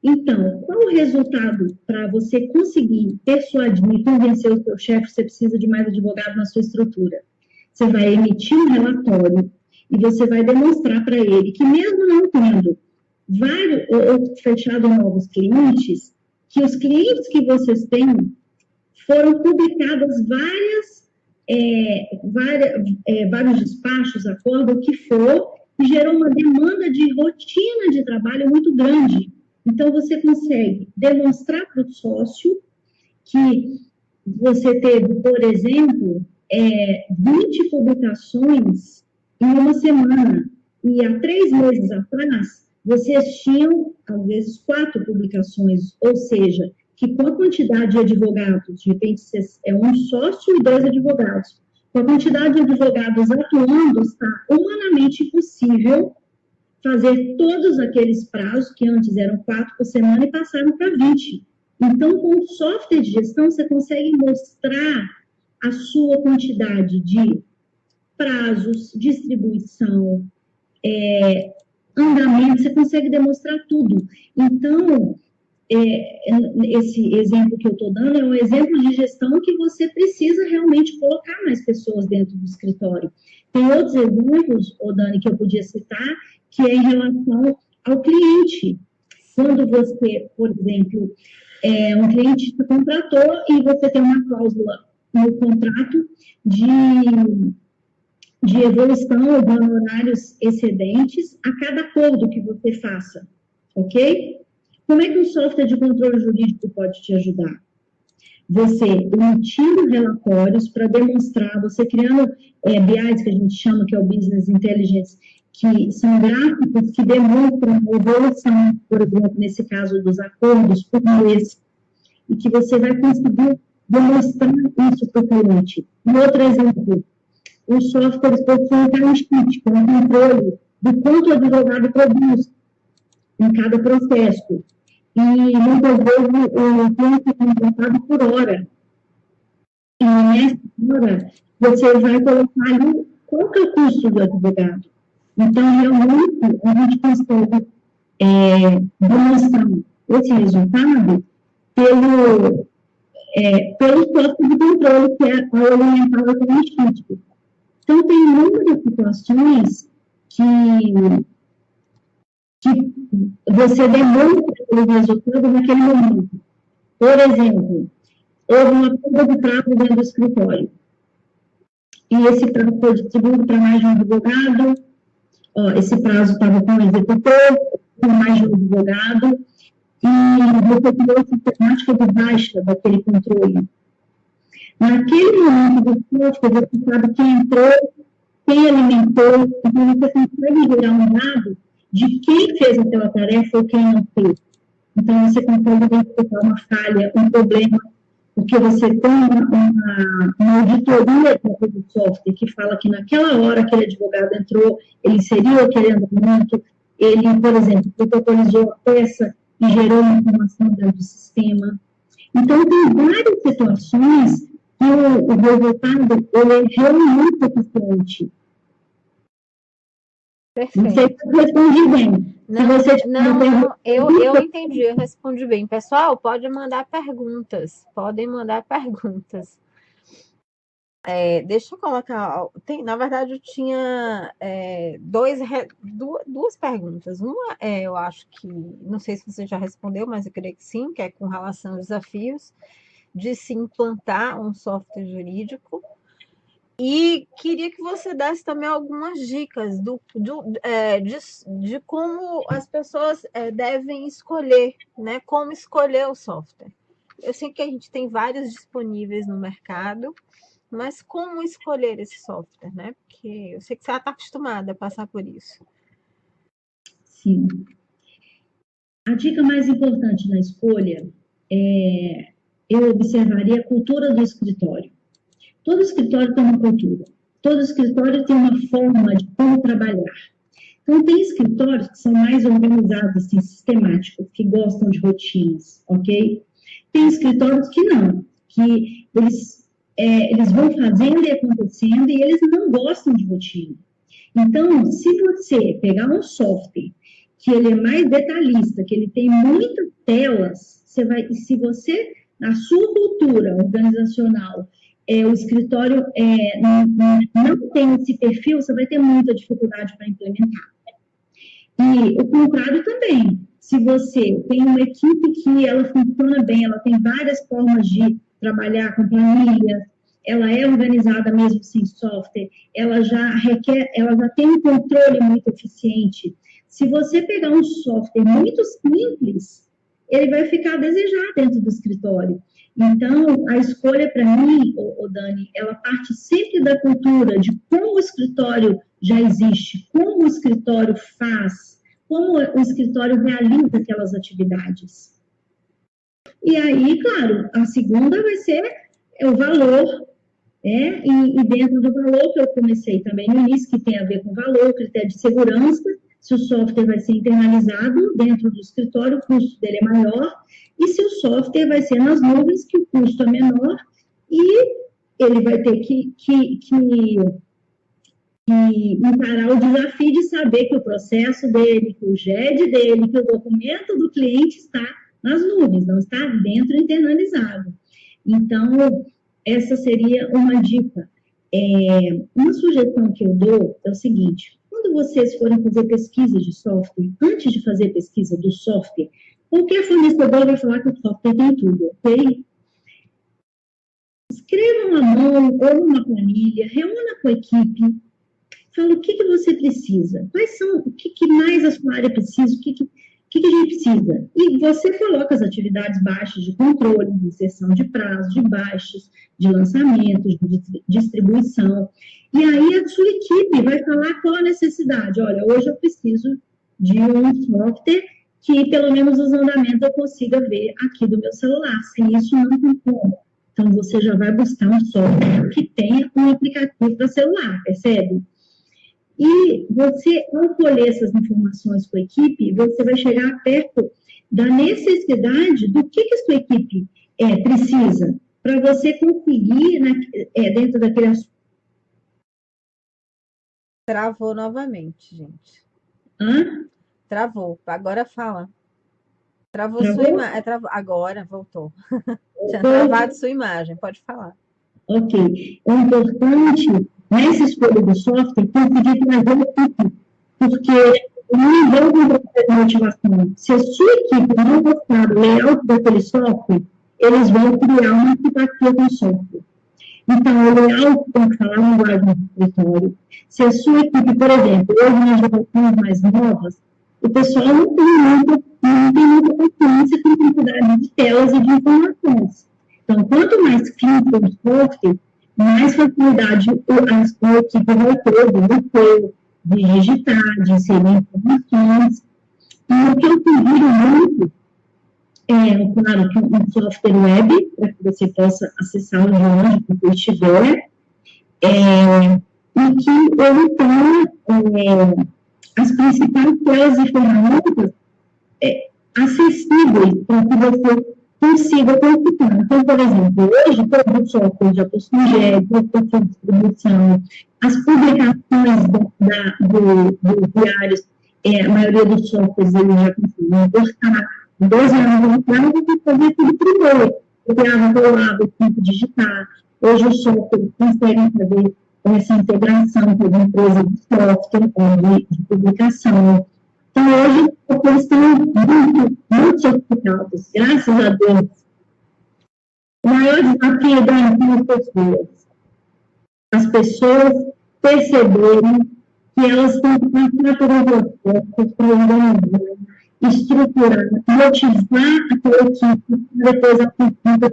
Então, qual o resultado para você conseguir persuadir e convencer o seu chefe que você precisa de mais advogado na sua estrutura? Você vai emitir um relatório e você vai demonstrar para ele que mesmo não tendo fechado novos clientes, que os clientes que vocês têm foram publicadas vários despachos, acordo, o que for, e gerou uma demanda de rotina de trabalho muito grande. Então, você consegue demonstrar para o sócio que você teve, por exemplo, 20 publicações em uma semana, e há 3 meses atrás, vocês tinham, às vezes, 4 publicações, ou seja, que com a quantidade de advogados, de repente é um sócio e 2 advogados, com a quantidade de advogados atuando, está humanamente possível fazer todos aqueles prazos, que antes eram 4 por semana, e passaram para 20. Então, com o software de gestão, você consegue mostrar a sua quantidade de prazos, distribuição, andamento, você consegue demonstrar tudo. Então, esse exemplo que eu estou dando é um exemplo de gestão que você precisa realmente colocar mais pessoas dentro do escritório. Tem outros exemplos, Dani, que eu podia citar, que é em relação ao cliente. Quando você, por exemplo, um cliente te contratou e você tem uma cláusula no contrato de evolução de honorários excedentes a cada acordo que você faça, ok? Como é que um software de controle jurídico pode te ajudar? Você emitindo relatórios para demonstrar, você criando BIs, que a gente chama, que é o Business Intelligence, que são gráficos que demonstram a evolução, por exemplo, nesse caso dos acordos por mês, e que você vai conseguir demonstrar isso para o cliente. Um outro exemplo, os softwares possuem time sheet, que é um controle do quanto o advogado produz em cada processo. E muitas vezes o cliente é contratado por hora. E nessa hora, você vai colocar ali qual que é o custo do advogado. Então, realmente, a gente consegue demonstrar esse resultado pelo software de controle, que é o elemental automatístico. Então, tem muitas situações que você demonstra o resultado naquele momento. Por exemplo, houve uma perda de prazo dentro do escritório. E esse prazo foi distribuído para mais de um advogado. Esse prazo estava com o executor, com mais de um advogado. E você criou a sistemática de baixa daquele controle. Naquele momento do software, você sabe quem entrou, quem alimentou, então você consegue gerar um dado de quem fez aquela tarefa ou quem não fez. Então, você consegue identificar uma falha, um problema, porque você tem uma auditoria do software que fala que naquela hora aquele advogado entrou, ele inseriu aquele andamento, ele, por exemplo, protocolizou a peça e gerou uma informação dentro do sistema. Então, tem várias situações que o resultado ele é realmente eficiente. Perfeito. Não sei se eu respondi bem. Eu entendi, eu respondi bem. Pessoal, podem mandar perguntas. Deixa eu colocar. Na verdade, eu tinha duas perguntas. Uma eu acho que, não sei se você já respondeu, mas eu creio que sim, que é com relação aos desafios de se implantar um software jurídico. E queria que você desse também algumas dicas de como as pessoas devem escolher, né? Como escolher o software. Eu sei que a gente tem vários disponíveis no mercado, mas como escolher esse software, né? Porque eu sei que você está acostumada a passar por isso. Sim. A dica mais importante na escolha eu observaria a cultura do escritório. Todo escritório tem uma cultura. Todo escritório tem uma forma de como trabalhar. Então, tem escritórios que são mais organizados, assim, sistemáticos, que gostam de rotinas, ok? Tem escritórios que não, que eles vão fazendo e acontecendo e eles não gostam de rotina. Então, se você pegar um software que ele é mais detalhista, que ele tem muitas telas, se você, na sua cultura organizacional, o escritório não tem esse perfil, você vai ter muita dificuldade para implementar. E o contrário também. Se você tem uma equipe que ela funciona bem, ela tem várias formas de trabalhar com planilhas, ela é organizada mesmo sem software, ela já tem um controle muito eficiente. Se você pegar um software muito simples, ele vai ficar a desejar dentro do escritório. Então, a escolha para mim, Dani, ela parte sempre da cultura, de como o escritório já existe, como o escritório faz, como o escritório realiza aquelas atividades. E aí, claro, a segunda vai ser o valor, e dentro do valor que eu comecei também no início, que tem a ver com valor, critério de segurança, se o software vai ser internalizado dentro do escritório, o custo dele é maior, e se o software vai ser nas nuvens, que o custo é menor, e ele vai ter que encarar o desafio de saber que o processo dele, que o GED dele, que o documento do cliente está nas nuvens, não está dentro internalizado. Então, essa seria uma dica. Uma sugestão que eu dou é o seguinte: quando vocês forem fazer pesquisa de software, antes de fazer pesquisa do software, qualquer fornecedor vai falar que o software tem tudo, ok? Escrevam à mão ou numa planilha, reúna com a equipe, fala o que você precisa, o que mais a sua área precisa, o que a gente precisa. E você coloca as atividades baixas de controle, de inserção de prazos, de baixos, de lançamentos, de distribuição. E aí a sua equipe vai falar qual a necessidade. Olha, hoje eu preciso de um software que, pelo menos, os andamentos eu consiga ver aqui do meu celular. Sem isso, não tem como. Então, você já vai buscar um software que tenha um aplicativo para celular, percebe? E você, ao colher essas informações com a equipe, você vai chegar perto da necessidade do que a sua equipe precisa, para você conseguir, dentro daquele assunto. Travou novamente, gente. Travou. Agora fala. Travou sua imagem. Agora voltou. Tinha travado sua imagem. Pode falar. Ok. O importante, nessa escolha do software, conseguir trazer a equipe, porque não envolve um processo de motivação. Se a sua equipe não gostar do layout daquele software, eles vão criar uma antipatia com o software. Então, o layout tem que falar a linguagem do escritório. Se a sua equipe, por exemplo, hoje nas gerações mais novas, o pessoal não tem muita paciência com a quantidade de telas e de informações. Então, quanto mais clean for o software, mais facilidade a equipe vai ter de ler, de digitar, de inserir informações. E o que eu sugiro muito claro, que um software web, para que você possa acessá-lo de onde você estiver, e que ele tenha as principais telas e ferramentas acessíveis para que você consiga consultar. Então, por exemplo, hoje todo o software já possui GED, possui distribuição, as publicações dos diários, a maioria dos softwares ele já conseguem importar. 12 anos atrás, você fazia tudo primeiro. Eu criava, rolava, o tempo digitar. Hoje os softwares conseguem fazer essa integração com a empresa de software, de publicação. Então, hoje, eles estão muito sofisticados, graças a Deus. O maior desafio das pessoas. As pessoas perceberem que elas têm que passar por um processo para organizar, estruturar, motivar aquela equipe, depois a consulta.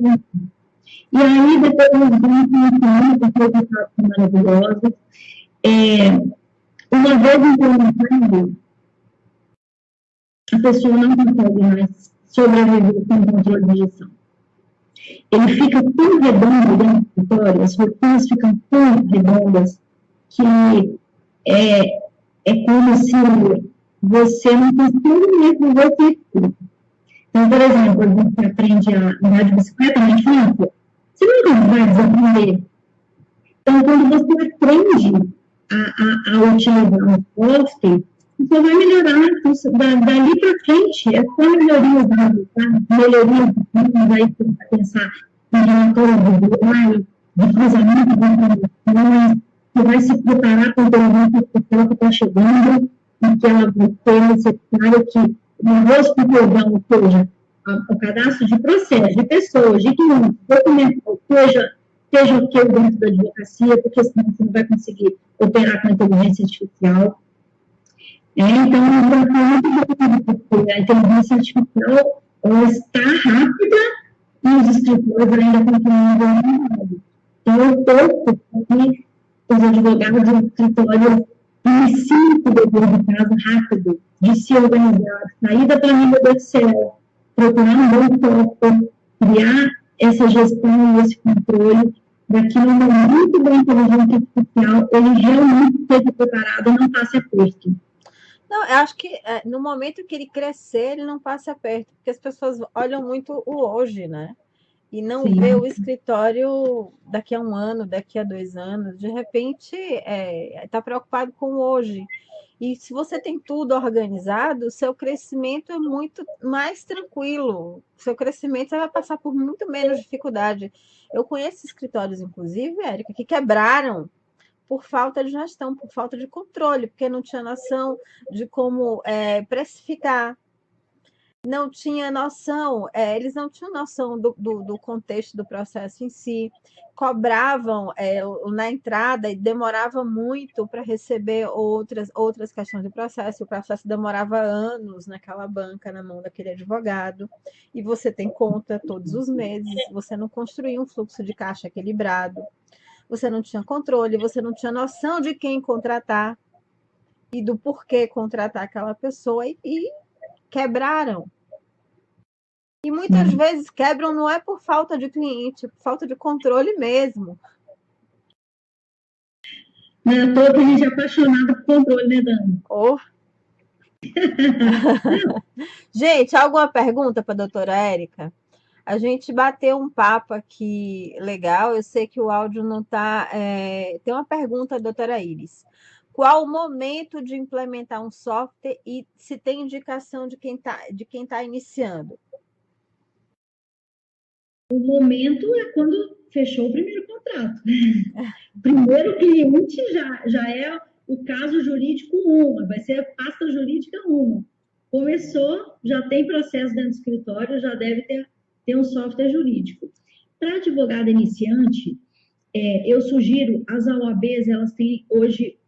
E aí, depois nós vamos começando com resultados maravilhosos. Uma vez implementado, a pessoa não consegue mais sobreviver com o controle de gestão. Ele fica tão redondo dentro do escritório, as rotinas ficam tão redondas, que é como se você não conseguisse mais viver o ciclo. Então, por exemplo, a gente aprende a andar de bicicleta na infância, você nunca vai desaprender. Então, quando você aprende a utilizar o software, você vai melhorar. Dali para frente, é só melhorias de resultados, melhorias de fundos, aí você vai pensar em relatório de BI, de cruzamento de informações, você vai se preparar para a inteligência artificial que está chegando, e que ela vai ser necessária que o hospital, ou seja, o cadastro de processos, de pessoas, de clientes, documental, seja o que dentro da advocacia, porque senão você não vai conseguir operar com a inteligência artificial. Então, porque a inteligência artificial ela está rápida e os escritórios ainda continuam evoluindo. Então, eu torço que os advogados do escritório iniciem o dever de casa rápido, de se organizar, sair da planilha do Excel, procurar um bom software, criar essa gestão e esse controle, para que no momento da inteligência artificial ele realmente esteja preparado e não passe aperto. Não, eu acho que no momento que ele crescer, ele não passe aperto, porque as pessoas olham muito o hoje, né? E não Sim. vê o escritório daqui a 1 ano, daqui a 2 anos. De repente, está preocupado com o hoje. E se você tem tudo organizado, seu crescimento é muito mais tranquilo. Seu crescimento você vai passar por muito menos dificuldade. Eu conheço escritórios, inclusive, Érica, que quebraram por falta de gestão, por falta de controle, porque não tinha noção de como precificar, não tinha noção, eles não tinham noção do contexto do processo em si, cobravam na entrada e demorava muito para receber outras questões do processo, o processo demorava anos naquela banca, na mão daquele advogado, e você tem conta todos os meses, você não construía um fluxo de caixa equilibrado, você não tinha controle, você não tinha noção de quem contratar e do porquê contratar aquela pessoa e quebraram. E muitas vezes quebram não é por falta de cliente, é por falta de controle mesmo. Não é à toa que a gente é apaixonado por controle, né, Dani? Oh. Gente, alguma pergunta para a doutora Érica? A gente bateu um papo aqui legal. Eu sei que o áudio não está. Tem uma pergunta, doutora Iris. Qual o momento de implementar um software e se tem indicação de quem tá iniciando? O momento é quando fechou o primeiro contrato. O primeiro cliente já é o caso jurídico 1, vai ser a pasta jurídica 1. Começou, já tem processo dentro do escritório, já deve ter um software jurídico. Para advogado iniciante, eu sugiro, as OABs, elas têm hoje,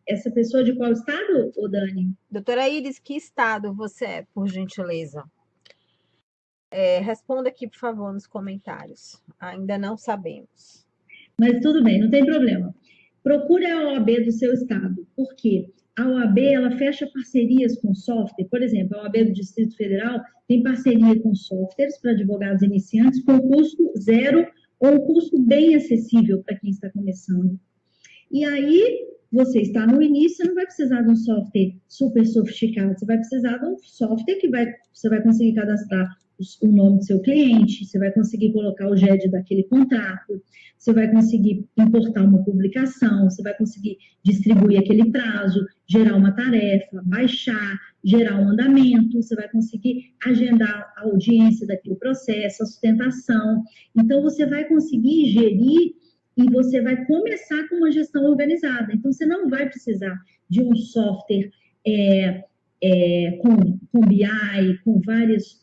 essa pessoa de qual estado, Dani? Doutora Iris, que estado você é, por gentileza? Responda aqui, por favor, nos comentários. Ainda não sabemos. Mas tudo bem, não tem problema. Procure a OAB do seu estado. Por quê? A OAB, ela fecha parcerias com software. Por exemplo, a OAB do Distrito Federal tem parceria com softwares para advogados iniciantes com custo zero ou um custo bem acessível para quem está começando. E aí, você está no início, você não vai precisar de um software super sofisticado, você vai precisar de um software que você vai conseguir cadastrar o nome do seu cliente, você vai conseguir colocar o GED daquele contrato, você vai conseguir importar uma publicação, você vai conseguir distribuir aquele prazo, gerar uma tarefa, baixar, gerar um andamento, você vai conseguir agendar a audiência daquele processo, a sustentação. Então, você vai conseguir gerir e você vai começar com uma gestão organizada. Então, você não vai precisar de um software com BI, com vários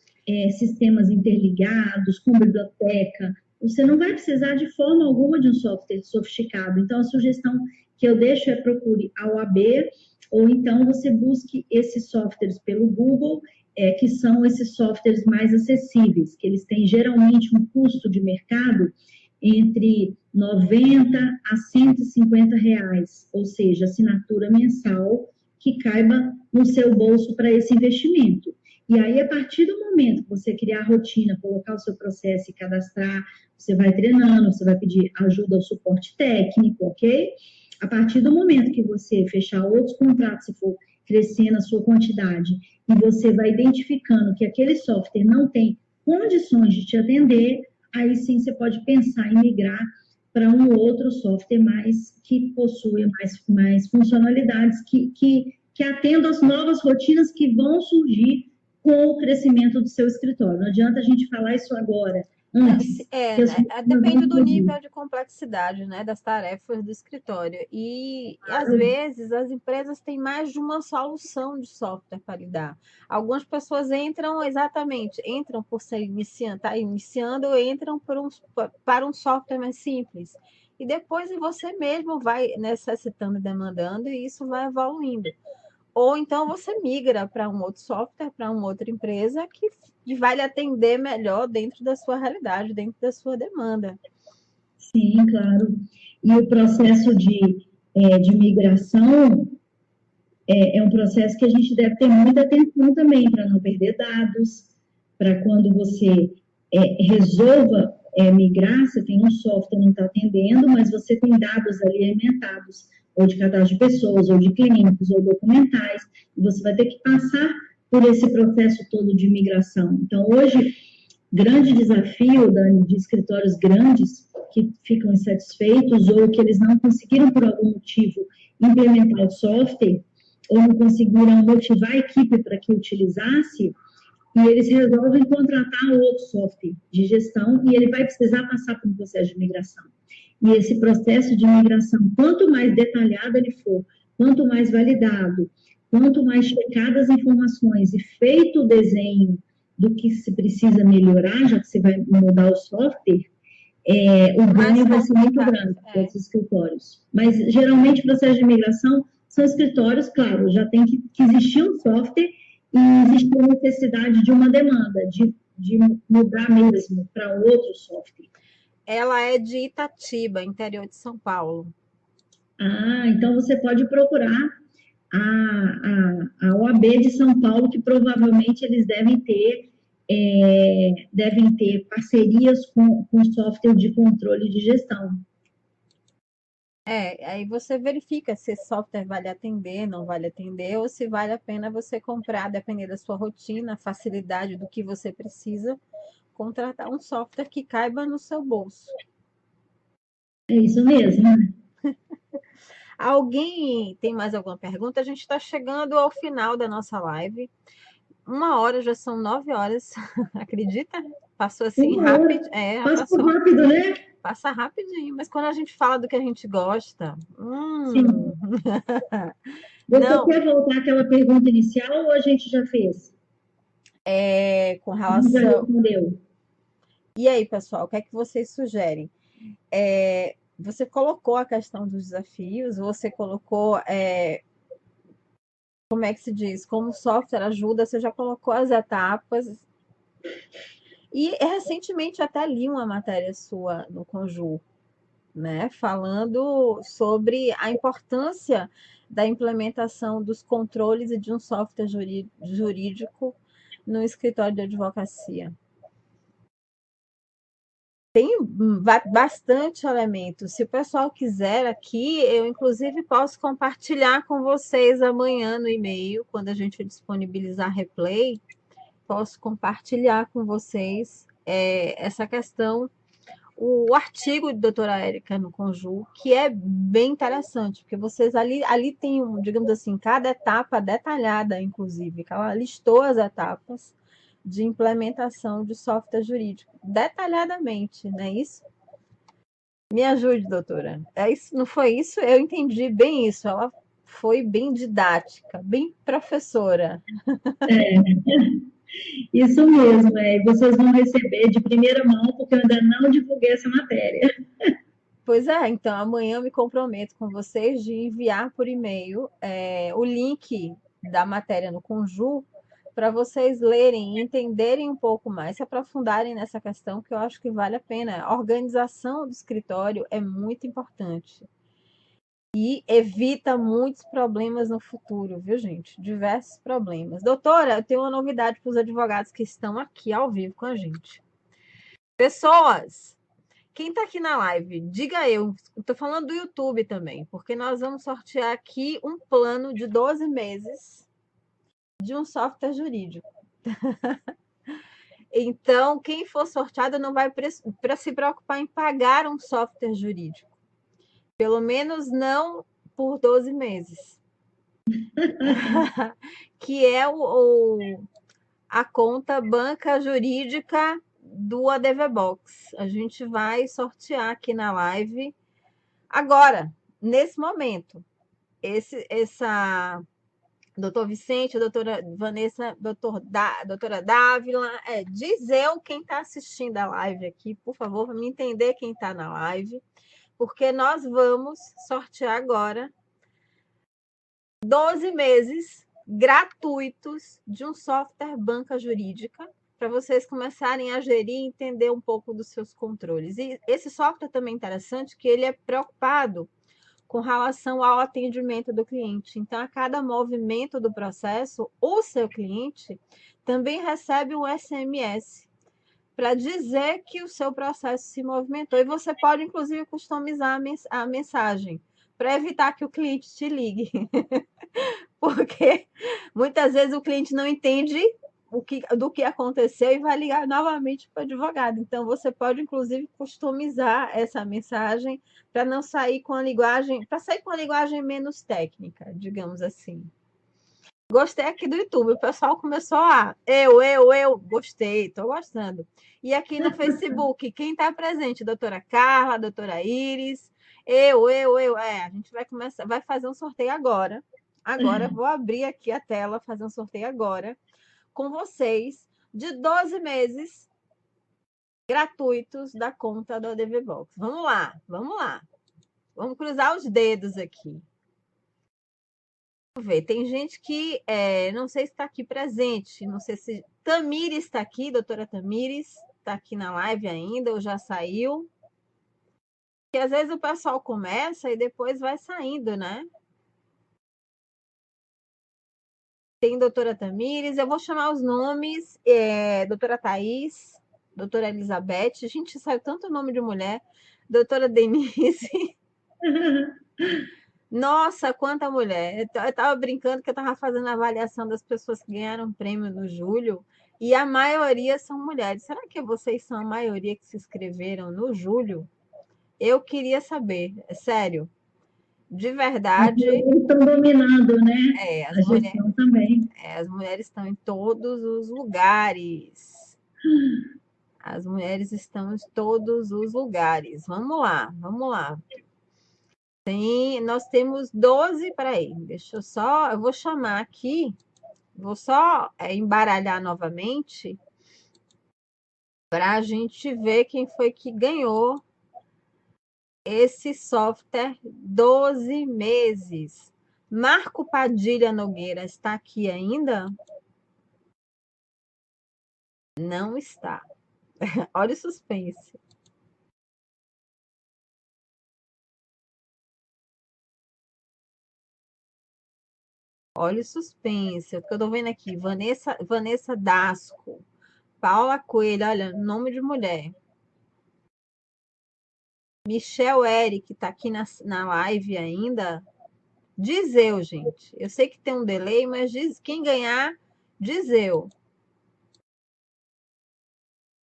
sistemas interligados, com biblioteca. Você não vai precisar de forma alguma de um software sofisticado. Então, a sugestão que eu deixo é procure a OAB ou então você busque esses softwares pelo Google, que são esses softwares mais acessíveis, que eles têm geralmente um custo de mercado entre 90 a 150 reais, ou seja, assinatura mensal que caiba no seu bolso para esse investimento. E aí, a partir do momento que você criar a rotina, colocar o seu processo e cadastrar, você vai treinando, você vai pedir ajuda ao suporte técnico, ok? A partir do momento que você fechar outros contratos, se for crescendo a sua quantidade, e você vai identificando que aquele software não tem condições de te atender, aí sim você pode pensar em migrar para um outro software que possui mais funcionalidades, que atendam às novas rotinas que vão surgir com o crescimento do seu escritório. Não adianta a gente falar isso agora, antes. Depende do nível de complexidade, né, das tarefas do escritório. E às vezes as empresas têm mais de uma solução de software para lidar. Algumas pessoas entram por ser iniciando, ou entram para um software mais simples. E depois você mesmo vai necessitando e demandando, e isso vai evoluindo. Ou então você migra para um outro software, para uma outra empresa que vai lhe atender melhor dentro da sua realidade, dentro da sua demanda. Sim, claro. E o processo de migração é um processo que a gente deve ter muita atenção também, para não perder dados, para quando você resolva migrar, você tem um software que não está atendendo, mas você tem dados ali alimentados, ou de cadastro de pessoas, ou de clínicos, ou documentais, e você vai ter que passar por esse processo todo de migração. Então, hoje, grande desafio, Dani, de escritórios grandes que ficam insatisfeitos, ou que eles não conseguiram, por algum motivo, implementar o software, ou não conseguiram motivar a equipe para que utilizasse, e eles resolvem contratar outro software de gestão, e ele vai precisar passar por um processo de migração. E esse processo de migração, quanto mais detalhado ele for, quanto mais validado, quanto mais checadas as informações e feito o desenho do que se precisa melhorar, já que você vai mudar o software, o ganho vai ser muito grande para os escritórios. Mas, geralmente, o processo de migração são escritórios, claro, já tem que existir um software e existe a necessidade de uma demanda, de mudar mesmo para outro software. Ela é de Itatiba, interior de São Paulo. Então você pode procurar a OAB de São Paulo, que provavelmente eles devem ter parcerias com software de controle de gestão. Aí você verifica se esse software vale atender, não vale atender, ou se vale a pena você comprar, dependendo da sua rotina, a facilidade do que você precisa, contratar um software que caiba no seu bolso. É isso mesmo. Alguém tem mais alguma pergunta? A gente está chegando ao final da nossa live. 1 hora, já são 9 horas, acredita? Passou assim rápido. Passou rápido, né? Passa rapidinho, mas quando a gente fala do que a gente gosta. Sim. Você quer voltar àquela pergunta inicial ou a gente já fez? Com relação. Já respondeu. E aí, pessoal, o que é que vocês sugerem? Você colocou a questão dos desafios, você colocou. Como é que se diz? Como o software ajuda, você já colocou as etapas. E recentemente até li uma matéria sua no Conjur, né, falando sobre a importância da implementação dos controles e de um software jurídico no escritório de advocacia. Tem bastante elementos. Se o pessoal quiser aqui, eu inclusive posso compartilhar com vocês amanhã no e-mail, quando a gente disponibilizar replay, posso compartilhar com vocês essa questão, o artigo de doutora Érica no Conjur, que é bem interessante, porque vocês ali tem, digamos assim, cada etapa detalhada, inclusive, que ela listou as etapas de implementação de software jurídico, detalhadamente, não é isso? Me ajude, doutora. Isso, não foi isso? Eu entendi bem isso. Ela foi bem didática, bem professora. Isso mesmo, vocês vão receber de primeira mão, porque eu ainda não divulguei essa matéria. Pois é, então amanhã eu me comprometo com vocês de enviar por e-mail o link da matéria no Conjur para vocês lerem e entenderem um pouco mais, se aprofundarem nessa questão, que eu acho que vale a pena. A organização do escritório é muito importante e evita muitos problemas no futuro, viu, gente? Diversos problemas. Doutora, eu tenho uma novidade para os advogados que estão aqui ao vivo com a gente. Pessoas, quem está aqui na live, diga eu. Estou falando do YouTube também, porque nós vamos sortear aqui um plano de 12 meses de um software jurídico. Então, quem for sorteado não vai para se preocupar em pagar um software jurídico. Pelo menos não por 12 meses. Que é a conta banca jurídica do ADVBox. A gente vai sortear aqui na live agora, nesse momento. Doutor Vicente, a doutora Vanessa, doutora Dávila, diz eu quem está assistindo a live aqui, por favor, para me entender quem está na live, porque nós vamos sortear agora 12 meses gratuitos de um software banca jurídica para vocês começarem a gerir e entender um pouco dos seus controles. E esse software também é interessante que ele é preocupado com relação ao atendimento do cliente. Então, a cada movimento do processo, o seu cliente também recebe um SMS para dizer que o seu processo se movimentou. E você pode, inclusive, customizar a mensagem para evitar que o cliente te ligue. Porque muitas vezes o cliente não entende do que aconteceu e vai ligar novamente para o advogado. Então, você pode, inclusive, customizar essa mensagem para não sair com a linguagem, para sair com a linguagem menos técnica, digamos assim. Gostei aqui do YouTube, o pessoal começou a gostei, estou gostando. E aqui no Facebook, quem está presente? Doutora Carla, doutora Iris, a gente vai fazer um sorteio agora. Agora, vou abrir aqui a tela, fazer um sorteio agora com vocês de 12 meses gratuitos da conta do ADVBox. Vamos lá, vamos lá. Vamos cruzar os dedos aqui. Vamos ver, tem gente que não sei se está aqui presente, não sei se Tamires está aqui, doutora Tamires, está aqui na live ainda ou já saiu. Porque às vezes o pessoal começa e depois vai saindo, né? Tem doutora Tamires, eu vou chamar os nomes, doutora Thaís, doutora Elizabeth, a gente sabe tanto nome de mulher, doutora Denise. Nossa, quanta mulher! Eu estava brincando que eu estava fazendo a avaliação das pessoas que ganharam prêmio no julho, e a maioria são mulheres. Será que vocês são a maioria que se inscreveram no julho? Eu queria saber, é sério. De verdade. Estão dominando, né? As a gestão também. As mulheres estão em todos os lugares. As mulheres estão em todos os lugares. Vamos lá, vamos lá. Nós temos 12, peraí, eu vou chamar aqui, vou só embaralhar novamente para a gente ver quem foi que ganhou esse software 12 meses. Marco Padilha Nogueira está aqui ainda? Não está. Olha o suspense. Olha o suspense. O que eu tô vendo aqui. Vanessa Dasco. Paula Coelho. Olha, nome de mulher. Michel Eric tá aqui na live ainda. Diz eu, gente. Eu sei que tem um delay, mas quem ganhar, diz eu.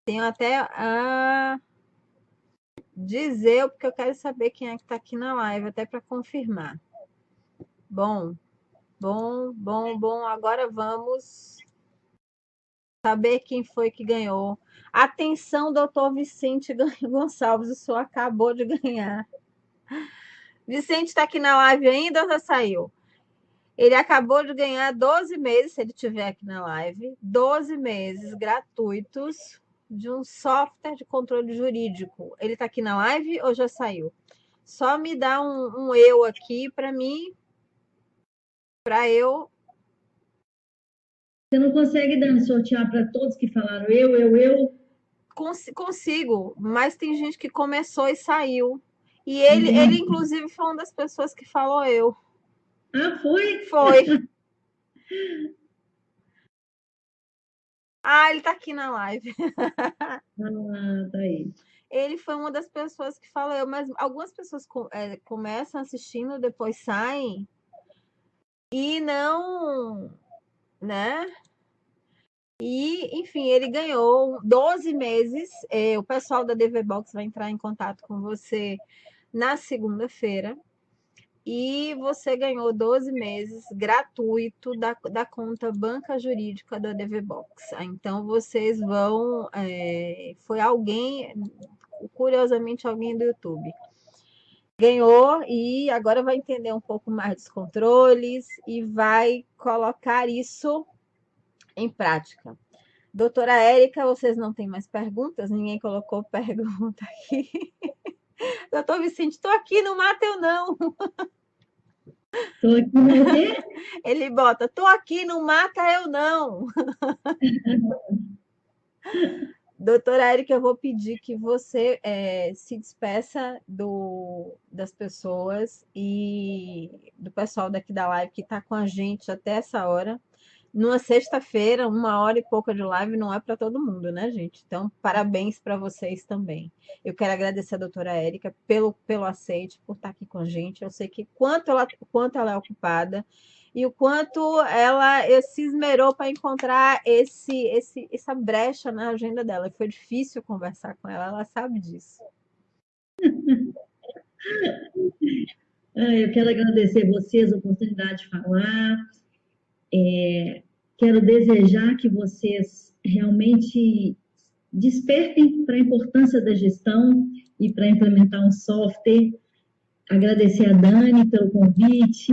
Tenho até a. Diz eu, porque eu quero saber quem é que tá aqui na live, até para confirmar. Bom. Agora vamos saber quem foi que ganhou. Atenção, doutor Vicente Gonçalves, o senhor acabou de ganhar. Vicente está aqui na live ainda ou já saiu? Ele acabou de ganhar 12 meses, se ele estiver aqui na live, 12 meses gratuitos de um software de controle jurídico. Ele está aqui na live ou já saiu? Só me dá um eu aqui para mim, para eu. Você não consegue sortear para todos que falaram eu? Consigo, mas tem gente que começou e saiu. E ele inclusive, foi uma das pessoas que falou eu. Ah, foi? Foi. Ah, ele tá aqui na live. Ah, tá aí. Ele foi uma das pessoas que falou eu, mas algumas pessoas começam assistindo, depois saem e não, né? E, enfim, ele ganhou 12 meses. O pessoal da DV Box vai entrar em contato com você na segunda-feira. E você ganhou 12 meses gratuito da conta banca jurídica da DV Box. Então, vocês vão. Foi alguém, curiosamente, alguém do YouTube. Ganhou e agora vai entender um pouco mais dos controles e vai colocar isso em prática. Doutora Érica, vocês não têm mais perguntas? Ninguém colocou pergunta aqui. Doutor Vicente, estou aqui, não mata eu não. Estou aqui no quê? Ele bota, estou aqui, não mata eu não. Doutora Érica, eu vou pedir que você se despeça das pessoas e do pessoal daqui da live que está com a gente até essa hora. Numa sexta-feira, 1 hora e pouca de live não é para todo mundo, né, gente? Então, parabéns para vocês também. Eu quero agradecer a doutora Érica pelo aceite, por estar aqui com a gente. Eu sei que quanto ela é ocupada e o quanto ela se esmerou para encontrar essa brecha na agenda dela. Foi difícil conversar com ela sabe disso. Eu quero agradecer vocês a oportunidade de falar. Quero desejar que vocês realmente despertem para a importância da gestão e para implementar um software. Agradecer a Dani pelo convite,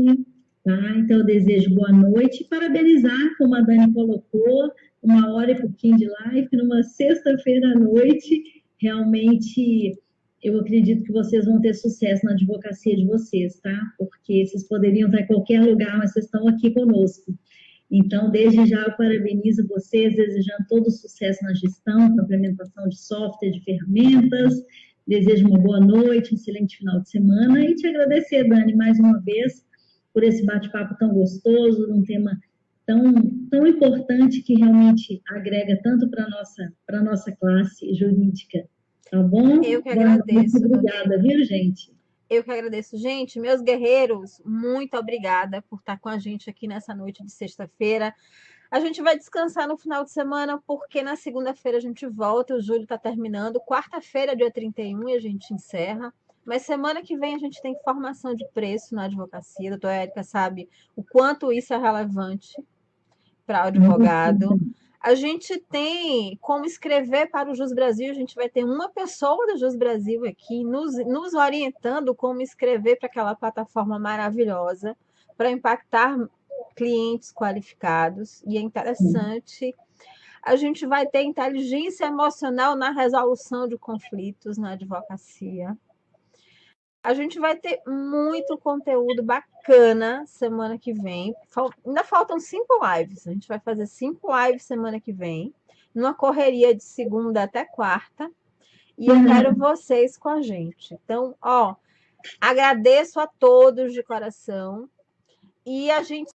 tá? Então, eu desejo boa noite e parabenizar, como a Dani colocou, 1 hora e pouquinho de live, numa sexta-feira à noite. Realmente, eu acredito que vocês vão ter sucesso na advocacia de vocês, tá? Porque vocês poderiam estar em qualquer lugar, mas vocês estão aqui conosco. Então, desde já, eu parabenizo vocês, desejando todo o sucesso na gestão, na implementação de software, de ferramentas. Desejo uma boa noite, um excelente final de semana e te agradecer, Dani, mais uma vez, por esse bate-papo tão gostoso, um tema tão importante que realmente agrega tanto para a nossa classe jurídica. Tá bom? Eu que agradeço. Muito obrigada, viu, gente? Eu que agradeço. Gente, meus guerreiros, muito obrigada por estar com a gente aqui nessa noite de sexta-feira. A gente vai descansar no final de semana, porque na segunda-feira a gente volta, o julho está terminando. Quarta-feira, dia 31, e a gente encerra. Mas semana que vem a gente tem formação de preço na advocacia. A doutora Érica sabe o quanto isso é relevante para o advogado. A gente tem como escrever para o Jus Brasil, a gente vai ter uma pessoa do Jus Brasil aqui nos orientando como escrever para aquela plataforma maravilhosa, para impactar clientes qualificados, e é interessante. A gente vai ter inteligência emocional na resolução de conflitos na advocacia. A gente vai ter muito conteúdo bacana semana que vem. Ainda faltam 5 lives. A gente vai fazer 5 lives semana que vem, numa correria de segunda até quarta. E eu quero vocês com a gente. Então, agradeço a todos de coração. E a gente